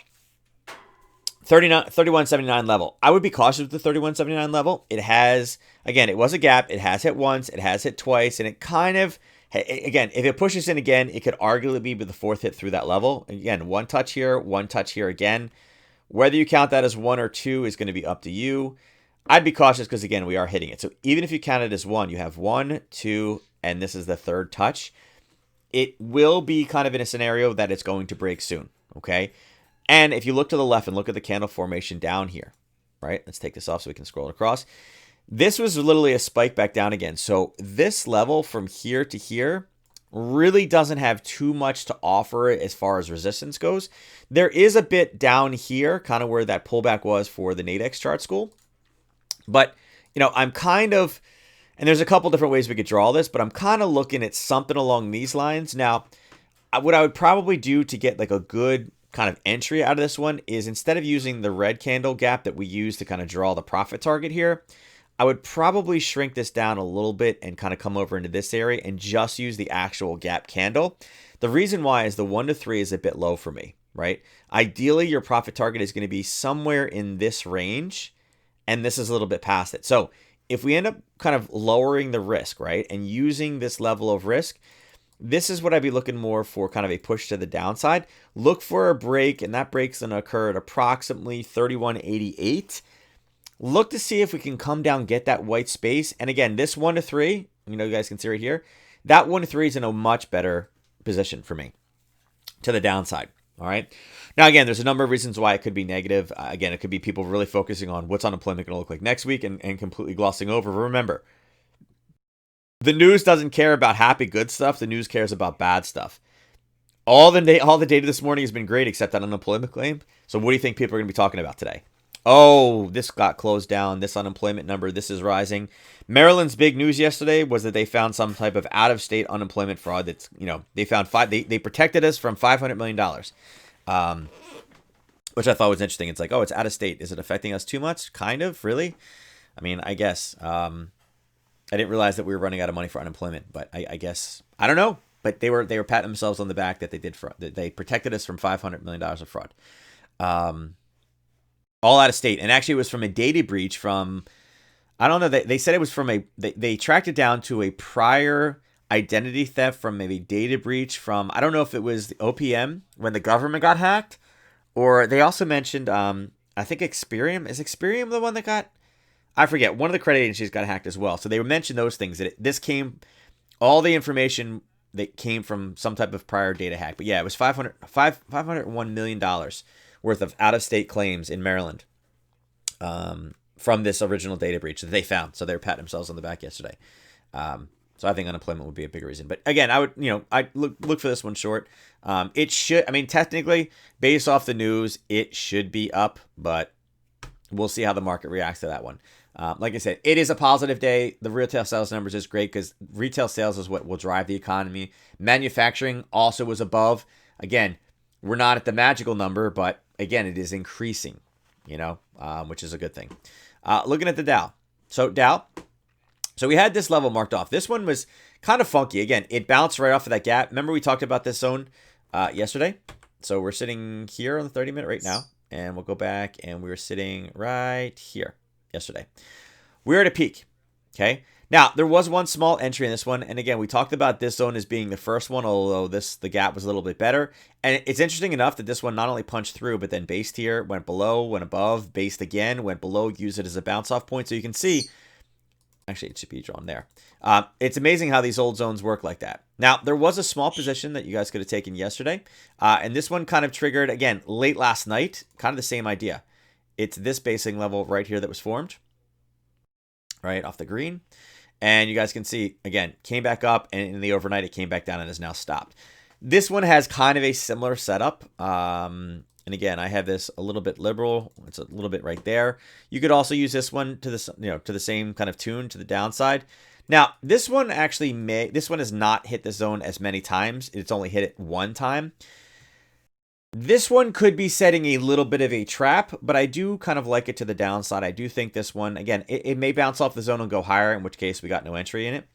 31.79 level. I would be cautious with the 31.79 level. It has, again, it was a gap. It has hit once. It has hit twice. And it kind of, again, if it pushes in again, it could arguably be the fourth hit through that level. Again, one touch here again. Whether you count that as one or two is going to be up to you. I'd be cautious because, again, we are hitting it. So even if you count it as one, you have 1, 2, and this is the third touch. It will be kind of in a scenario that it's going to break soon, okay? And if you look to the left and look at the candle formation down here, right? Let's take this off so we can scroll across. This was literally a spike back down again. So this level from here to here really doesn't have too much to offer as far as resistance goes. There is a bit down here, kind of where that pullback was for the Nadex chart school. But, I'm kind of, and there's a couple different ways we could draw this, but I'm kind of looking at something along these lines. Now, what I would probably do to get like a good kind of entry out of this one is instead of using the red candle gap that we use to kind of draw the profit target here, I would probably shrink this down a little bit and kind of come over into this area and just use the actual gap candle. The reason why is the 1 to 3 is a bit low for me, right? Ideally, your profit target is going to be somewhere in this range, and this is a little bit past it. So if we end up kind of lowering the risk, right, and using this level of risk, this is what I'd be looking more for, kind of a push to the downside. Look for a break, and that break's going to occur at approximately 31.88. Look to see if we can come down, get that white space. And again, this 1 to 3, you guys can see right here, that 1 to 3 is in a much better position for me. to the downside. All right. Now, again, there's a number of reasons why it could be negative. Again, it could be people really focusing on what's unemployment going to look like next week and completely glossing over. Remember, the news doesn't care about happy, good stuff. The news cares about bad stuff. All the data this morning has been great except that unemployment claim. So what do you think people are going to be talking about today? Oh, this got closed down. This unemployment number, this is rising. Maryland's big news yesterday was that they found some type of out-of-state unemployment fraud. That's, they found they protected us from $500 million, which I thought was interesting. It's like, oh, it's out of state. Is it affecting us too much? Kind of, really. I mean, I guess. I didn't realize that we were running out of money for unemployment, but I guess I don't know. But they were patting themselves on the back that they did fraud. That they protected us from $500 million of fraud. All out of state. And actually it was from a data breach from, I don't know, they said it was from they tracked it down to a prior identity theft from maybe data breach from, I don't know if it was the OPM when the government got hacked, or they also mentioned, I think Experian. Is Experian the one that got, I forget, one of the credit agencies got hacked as well. So they mentioned those things, that this came, all the information that came from some type of prior data hack. But yeah, it was $501 million worth of out-of-state claims in Maryland from this original data breach that they found. So they were patting themselves on the back yesterday. So I think unemployment would be a bigger reason. But again, I look for this one short. It should, technically, based off the news, it should be up, but we'll see how the market reacts to that one. Like I said, it is a positive day. The retail sales numbers is great because retail sales is what will drive the economy. Manufacturing also was above. Again, we're not at the magical number, but again, it is increasing, which is a good thing. Looking at the Dow. So we had this level marked off. This one was kind of funky. Again, it bounced right off of that gap. Remember we talked about this zone yesterday? So we're sitting here on the 30-minute right now, and we'll go back, and we were sitting right here yesterday. We're at a peak, okay? Now, there was one small entry in this one, and again, we talked about this zone as being the first one, although the gap was a little bit better. And it's interesting enough that this one not only punched through, but then based here, went below, went above, based again, went below, used it as a bounce-off point. So you can see, actually, it should be drawn there. It's amazing how these old zones work like that. Now, there was a small position that you guys could have taken yesterday, and this one kind of triggered, again, late last night, kind of the same idea. It's this basing level right here that was formed, right off the green. And you guys can see, again, came back up, and in the overnight, it came back down and has now stopped. This one has kind of a similar setup. And again, I have this a little bit liberal. It's a little bit right there. You could also use this one to the same kind of tune to the downside. Now, this one has not hit the zone as many times. It's only hit it one time. This one could be setting a little bit of a trap, but I do kind of like it to the downside. I do think this one, again, it may bounce off the zone and go higher, in which case we got no entry in it.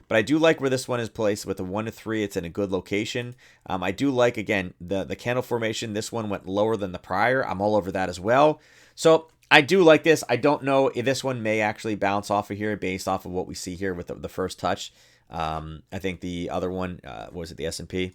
But I do like where this one is placed with the 1 to 3. It's in a good location. I do like, again, the candle formation. This one went lower than the prior. I'm all over that as well. So I do like this. I don't know if this one may actually bounce off of here based off of what we see here with the first touch. I think the other one, was it the S&P?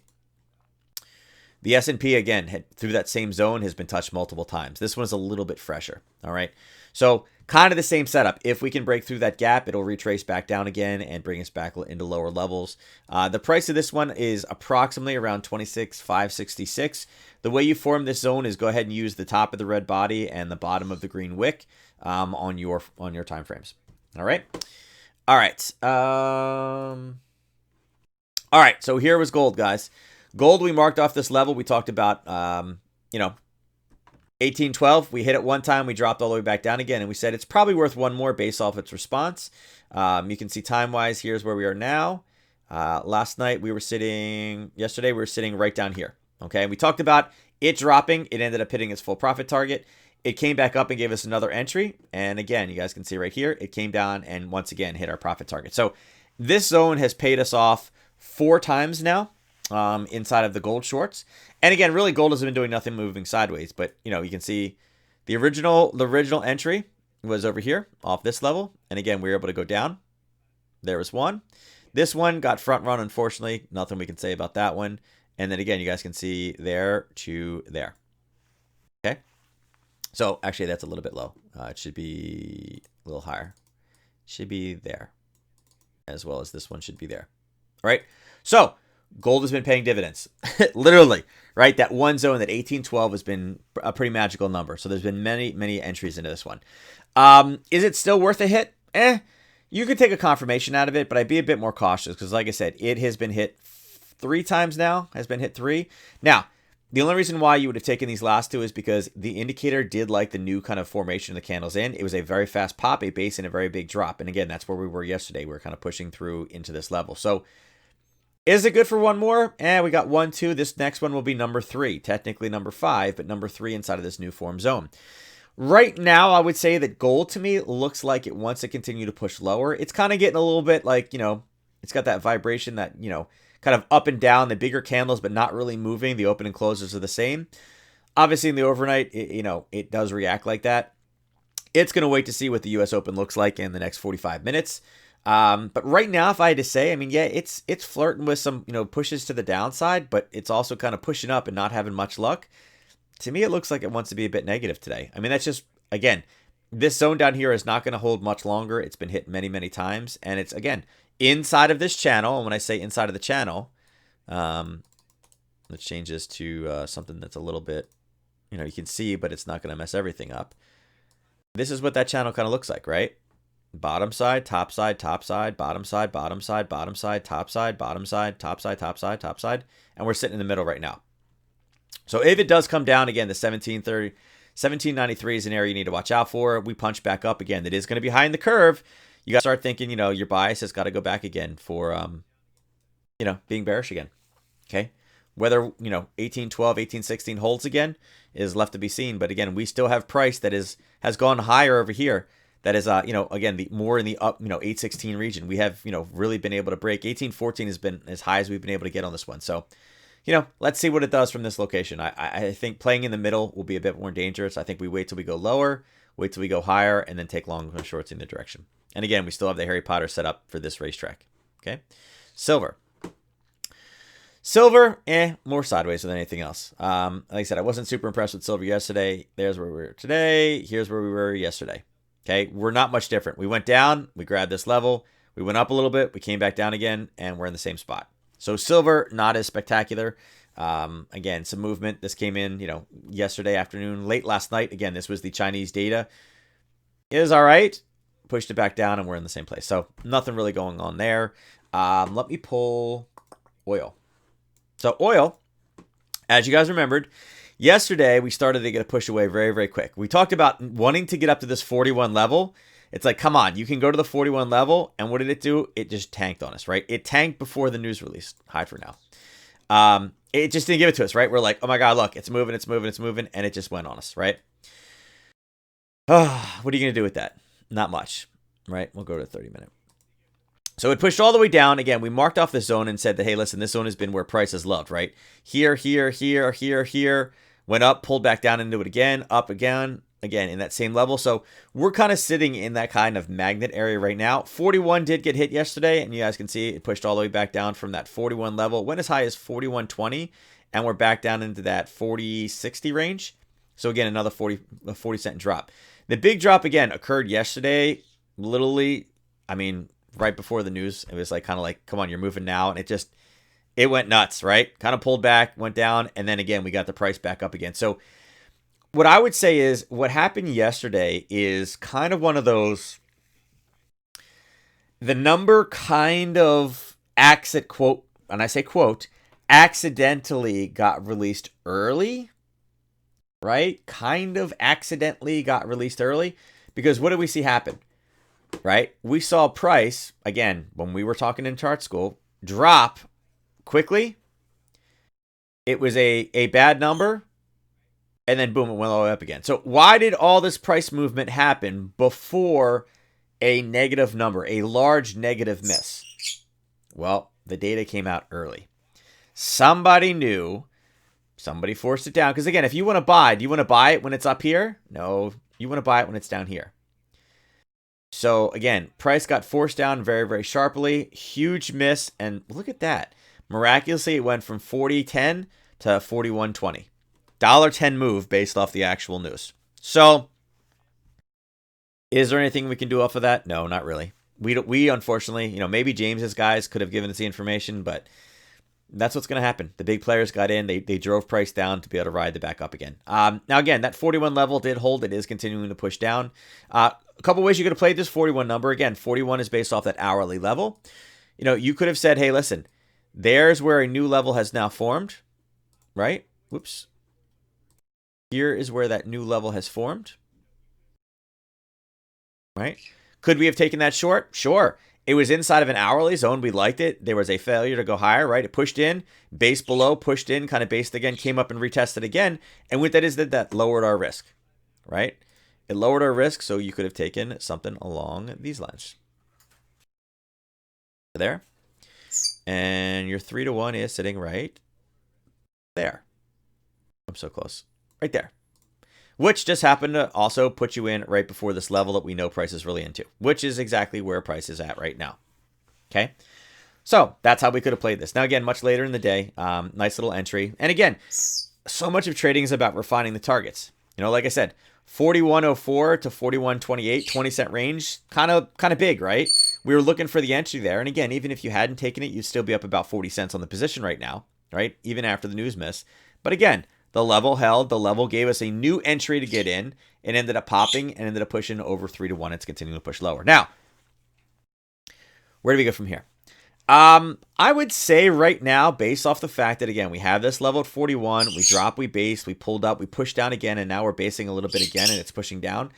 The S&P, again, through that same zone, has been touched multiple times. This one's a little bit fresher, all right? So kind of the same setup. If we can break through that gap, it'll retrace back down again and bring us back into lower levels. The price of this one is approximately around 26,566. The way you form this zone is go ahead and use the top of the red body and the bottom of the green wick on your time frames, all right? All right. All right, so here was gold, guys. Gold, we marked off this level. We talked about, 1812. We hit it one time. We dropped all the way back down again. And we said it's probably worth one more based off its response. You can see time-wise, here's where we are now. Yesterday, we were sitting right down here. Okay, we talked about it dropping. It ended up hitting its full profit target. It came back up and gave us another entry. And again, you guys can see right here, it came down and once again hit our profit target. So this zone has paid us off 4 times now. Inside of the gold shorts. And again, really gold has been doing nothing, moving sideways, but you can see the original entry was over here off this level. And again, we were able to go down. There was one. This one got front run, unfortunately. Nothing we can say about that one. And then again, you guys can see there to there. Okay. So actually that's a little bit low. It should be a little higher. Should be there, as well as this one should be there. All right. So gold has been paying dividends. Literally, right? That one zone, that 1812, has been a pretty magical number. So there's been many, many entries into this one. Is it still worth a hit? You could take a confirmation out of it, but I'd be a bit more cautious because, like I said, it has been hit 3 times now, has been hit 3. Now, the only reason why you would have taken these last 2 is because the indicator did like the new kind of formation of the candles in. It was a very fast pop, a base, and a very big drop. And again, that's where we were yesterday. We were kind of pushing through into this level. So is it good for one more? We got 1, 2. This next one will be number 3. Technically number 5, but number 3 inside of this new form zone. Right now, I would say that gold to me looks like it wants to continue to push lower. It's kind of getting a little bit like, it's got that vibration that, kind of up and down, the bigger candles, but not really moving. The open and closes are the same. Obviously, in the overnight, it does react like that. It's going to wait to see what the U.S. Open looks like in the next 45 minutes. But right now, if I had to say, it's flirting with some, pushes to the downside, but it's also kind of pushing up and not having much luck. To me, it looks like it wants to be a bit negative today. That's just, again, this zone down here is not going to hold much longer. It's been hit many, many times. And it's, again, inside of this channel. And when I say inside of the channel, let's change this to something that's a little bit, you can see, but it's not going to mess everything up. This is what that channel kind of looks like, right? Bottom side, top side, top side, bottom side, bottom side, bottom side, top side, bottom side, top side, top side, top side. And we're sitting in the middle right now. So if it does come down again, the 1730, 1793 is an area you need to watch out for. We punch back up again. That is going to be high in the curve. You got to start thinking, your bias has got to go back again for, being bearish again. Okay. Whether, 1812, 1816 holds again is left to be seen. But again, we still have price that has gone higher over here. That is, again, the more in the up, 816 region. We have, really been able to break. 1814 has been as high as we've been able to get on this one. So, let's see what it does from this location. I think playing in the middle will be a bit more dangerous. I think we wait till we go lower, wait till we go higher, and then take long shorts in the direction. And again, we still have the Harry Potter set up for this racetrack. Okay. Silver, more sideways than anything else. Like I said, I wasn't super impressed with silver yesterday. There's where we were today. Here's where we were yesterday. Okay. We're not much different. We went down, we grabbed this level, we went up a little bit, we came back down again, and we're in the same spot. So silver, not as spectacular. Again, some movement. This came in, yesterday afternoon, late last night. Again, this was the Chinese data. It is all right. Pushed it back down, and we're in the same place. So nothing really going on there. Let me pull oil. So oil, as you guys remembered, yesterday we started to get a push away very, very quick. We talked about wanting to get up to this 41 level. It's like, come on, you can go to the 41 level. And what did it do? It just tanked on us, right? It tanked before the news release. High for now. It just didn't give it to us, right? We're like, oh my God, look, it's moving, it's moving, it's moving. And it just went on us, right? What are you going to do with that? Not much, right? We'll go to 30-minute. So it pushed all the way down. Again, we marked off the zone and said that, hey, listen, this zone has been where price has loved, right? Here, here, here, here, here. Went up, pulled back down into it again, up again in that same level. So we're kind of sitting in that kind of magnet area right now. 41 did get hit yesterday, and you guys can see it pushed all the way back down from that 41 level. Went as high as 41.20, and we're back down into that 40.60 range. So again, another 40-cent drop. The big drop again occurred yesterday, literally, right before the news. It was like kind of like, come on, you're moving now. And it went nuts, right? Kind of pulled back, went down, and then again, we got the price back up again. So what I would say is what happened yesterday is kind of one of those, the number kind of quote, and I say quote, accidentally got released early, right? Kind of accidentally got released early because what did we see happen, right? We saw price, again, when we were talking in chart school, drop quickly. It was a bad number. And then boom, it went all the way up again. So why did all this price movement happen before a negative number, a large negative miss? Well, the data came out early. Somebody knew. Somebody forced it down. Because again, if you want to buy, do you want to buy it when it's up here? No, you want to buy it when it's down here. So again, price got forced down very, very sharply. Huge miss. And look at that. Miraculously, it went from 40.10 to 41.20. $1.10 move based off the actual news. So, is there anything we can do off of that? No, not really. We unfortunately, maybe James's guys could have given us the information, but That's what's going to happen. The big players got in. They drove price down to be able to ride the back up again. Now, again, that 41 level did hold. It is continuing to push down. A couple ways you could have played this 41 number. Again, 41 is based off that hourly level. You know, you could have said, hey, listen, there's where a new level has now formed, right? Whoops. Here is where that new level has formed, right? Could we have taken that short? Sure. It was inside of an hourly zone. We liked it. There was a failure to go higher, right? It pushed in, base below, pushed in, kind of based again, came up and retested again. And what that is that lowered our risk, right? It lowered our risk, so you could have taken something along these lines. There. And your 3-to-1 is sitting right there. I'm so close. Right there. Which just happened to also put you in right before this level that we know price is really into, which is exactly where price is at right now. Okay. So that's how we could have played this. Now, again, much later in the day, nice little entry. And again, so much of trading is about refining the targets. You know, like I said, 41.04 to 41.28, 20-cent range, kind of big, right? We were looking for the entry there. And again, even if you hadn't taken it, you'd still be up about 40 cents on the position right now, right? Even after the news miss. But again, the level held. The level gave us a new entry to get in. It ended up popping and ended up pushing over 3-to-1. It's continuing to push lower. Now, where do we go from here? I would say right now, based off the fact that, again, we have this level at 41. We dropped, we based, we pulled up, we pushed down again, and now we're basing a little bit again, and it's pushing down.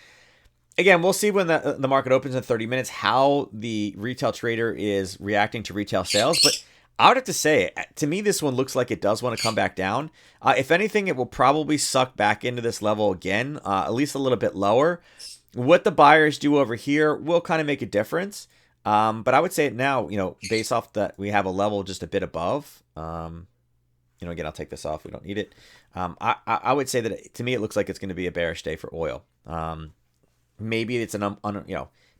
Again, we'll see when the market opens in 30 minutes how the retail trader is reacting to retail sales. But I would have to say, to me, this one looks like it does want to come back down. If anything, it will probably suck back into this level again, at least a little bit lower. What the buyers do over here will kind of make a difference. But I would say now, you know, based off that we have a level just a bit above, you know, again, I'll take this off. We don't need it. I would say that to me, it looks like it's going to be a bearish day for oil. Maybe it's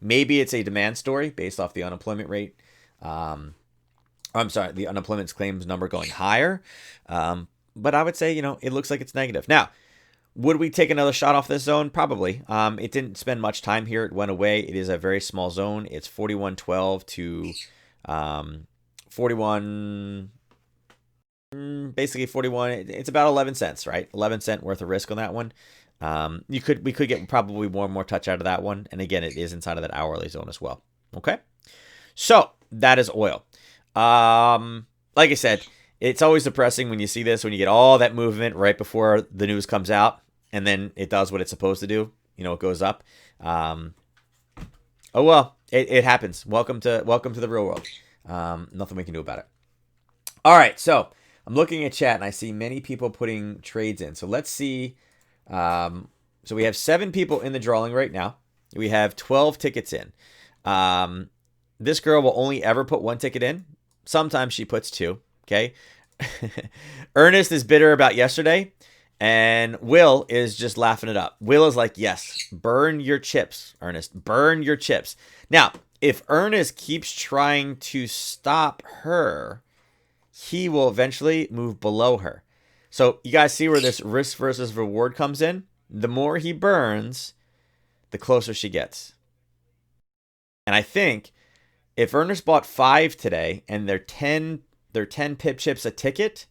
maybe it's a demand story based off the unemployment rate. I'm sorry, the unemployment claims number going higher. But I would say, you know, it looks like it's negative. Now, would we take another shot off this zone? Probably. It didn't spend much time here. It went away. It is a very small zone. It's 41.12 to 41, basically 41. It's about 11 cents, right? 11 cent worth of risk on that one. We could get probably more touch out of that one. And again, it is inside of that hourly zone as well. Okay. So that is oil. Like I said, it's always depressing when you see this, when you get all that movement right before the news comes out, and then it does what it's supposed to do. You know, it goes up. Oh well, it happens. Welcome to the real world. Nothing we can do about it. All right, so I'm looking at chat and I see many people putting trades in. So let's see. So we have 7 people in the drawing right now. We have 12 tickets in. This girl will only ever put 1 ticket in. Sometimes she puts 2. Okay. Ernest is bitter about yesterday, and Will is just laughing it up. Will is like, yes, burn your chips, Ernest. Burn your chips. Now, if Ernest keeps trying to stop her, he will eventually move below her. So you guys see where this risk versus reward comes in? The more he burns, the closer she gets. And I think if Ernest bought 5 today and they're 10 pip chips a ticket,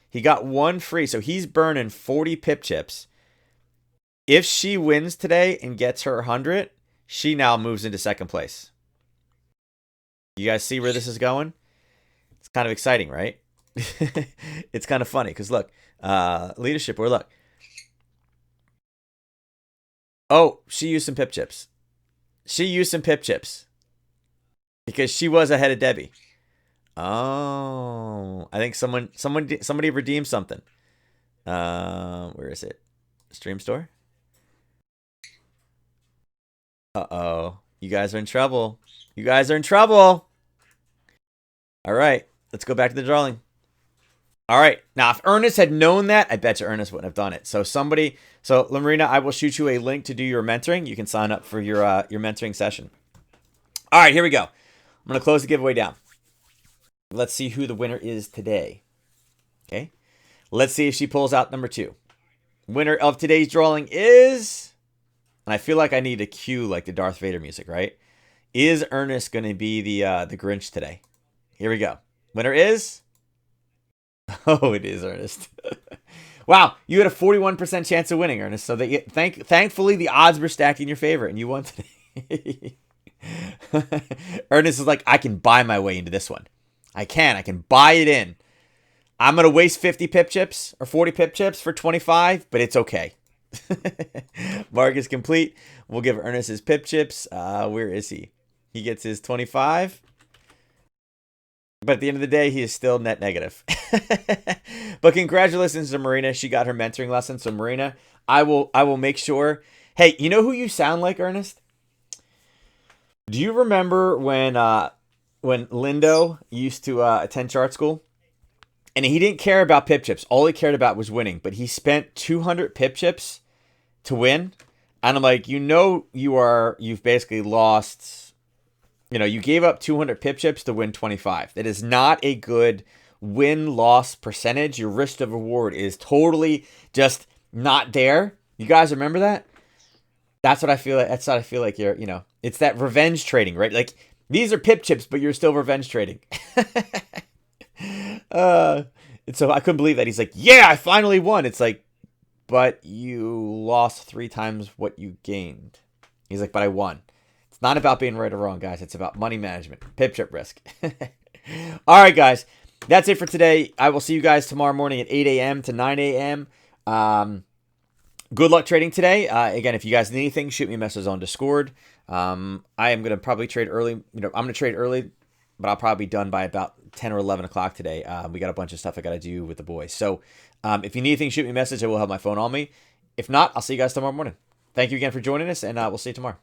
he got 1 free. So he's burning 40 pip chips. If she wins today and gets her 100, she now moves into second place. You guys see where this is going? It's kind of exciting, right? It's kind of funny because look, leadership, or look. Oh, she used some pip chips. She used some pip chips because she was ahead of Debbie. Oh, I think somebody redeemed something. Where is it? Stream store? Uh-oh. You guys are in trouble. You guys are in trouble. All right. Let's go back to the drawing. All right. Now, if Ernest had known that, I bet you Ernest wouldn't have done it. So Lamarina, I will shoot you a link to do your mentoring. You can sign up for your mentoring session. All right, here we go. I'm going to close the giveaway down. Let's see who the winner is today. Okay. Let's see if she pulls out number 2. Winner of today's drawing is, and I feel like I need a cue like the Darth Vader music, right? Is Ernest going to be the Grinch today? Here we go. Winner is Oh, it is, Ernest. Wow, you had a 41% chance of winning, Ernest. So thankfully the odds were stacked in your favor, and you won today. Ernest is like, I can buy my way into this one. I can buy it in. I'm gonna waste 50 pip chips or 40 pip chips for 25, but it's okay. Mark is complete. We'll give Ernest his pip chips. Where is he? He gets his 25. But at the end of the day, he is still net negative. But congratulations to Marina. She got her mentoring lesson. So Marina, I will make sure. Hey, you know who you sound like, Ernest? Do you remember when Lindo used to attend chart school? And he didn't care about pip chips. All he cared about was winning. But he spent 200 pip chips to win. And I'm like, you've basically lost. You gave up 200 pip chips to win 25. That is not a good win-loss percentage. Your risk of reward is totally just not there. You guys remember that? That's what I feel like. That's what I feel like it's that revenge trading, right? Like, these are pip chips, but you're still revenge trading. And so I couldn't believe that. He's like, yeah, I finally won. It's like, but you lost 3 times what you gained. He's like, but I won. It's not about being right or wrong, guys. It's about money management, pip chip risk. All right, guys. That's it for today. I will see you guys tomorrow morning at 8 a.m. to 9 a.m. Good luck trading today. Again, if you guys need anything, shoot me a message on Discord. I am going to probably trade early. I'm going to trade early, but I'll probably be done by about 10 or 11 o'clock today. We got a bunch of stuff I got to do with the boys. So if you need anything, shoot me a message. I will have my phone on me. If not, I'll see you guys tomorrow morning. Thank you again for joining us, and we'll see you tomorrow.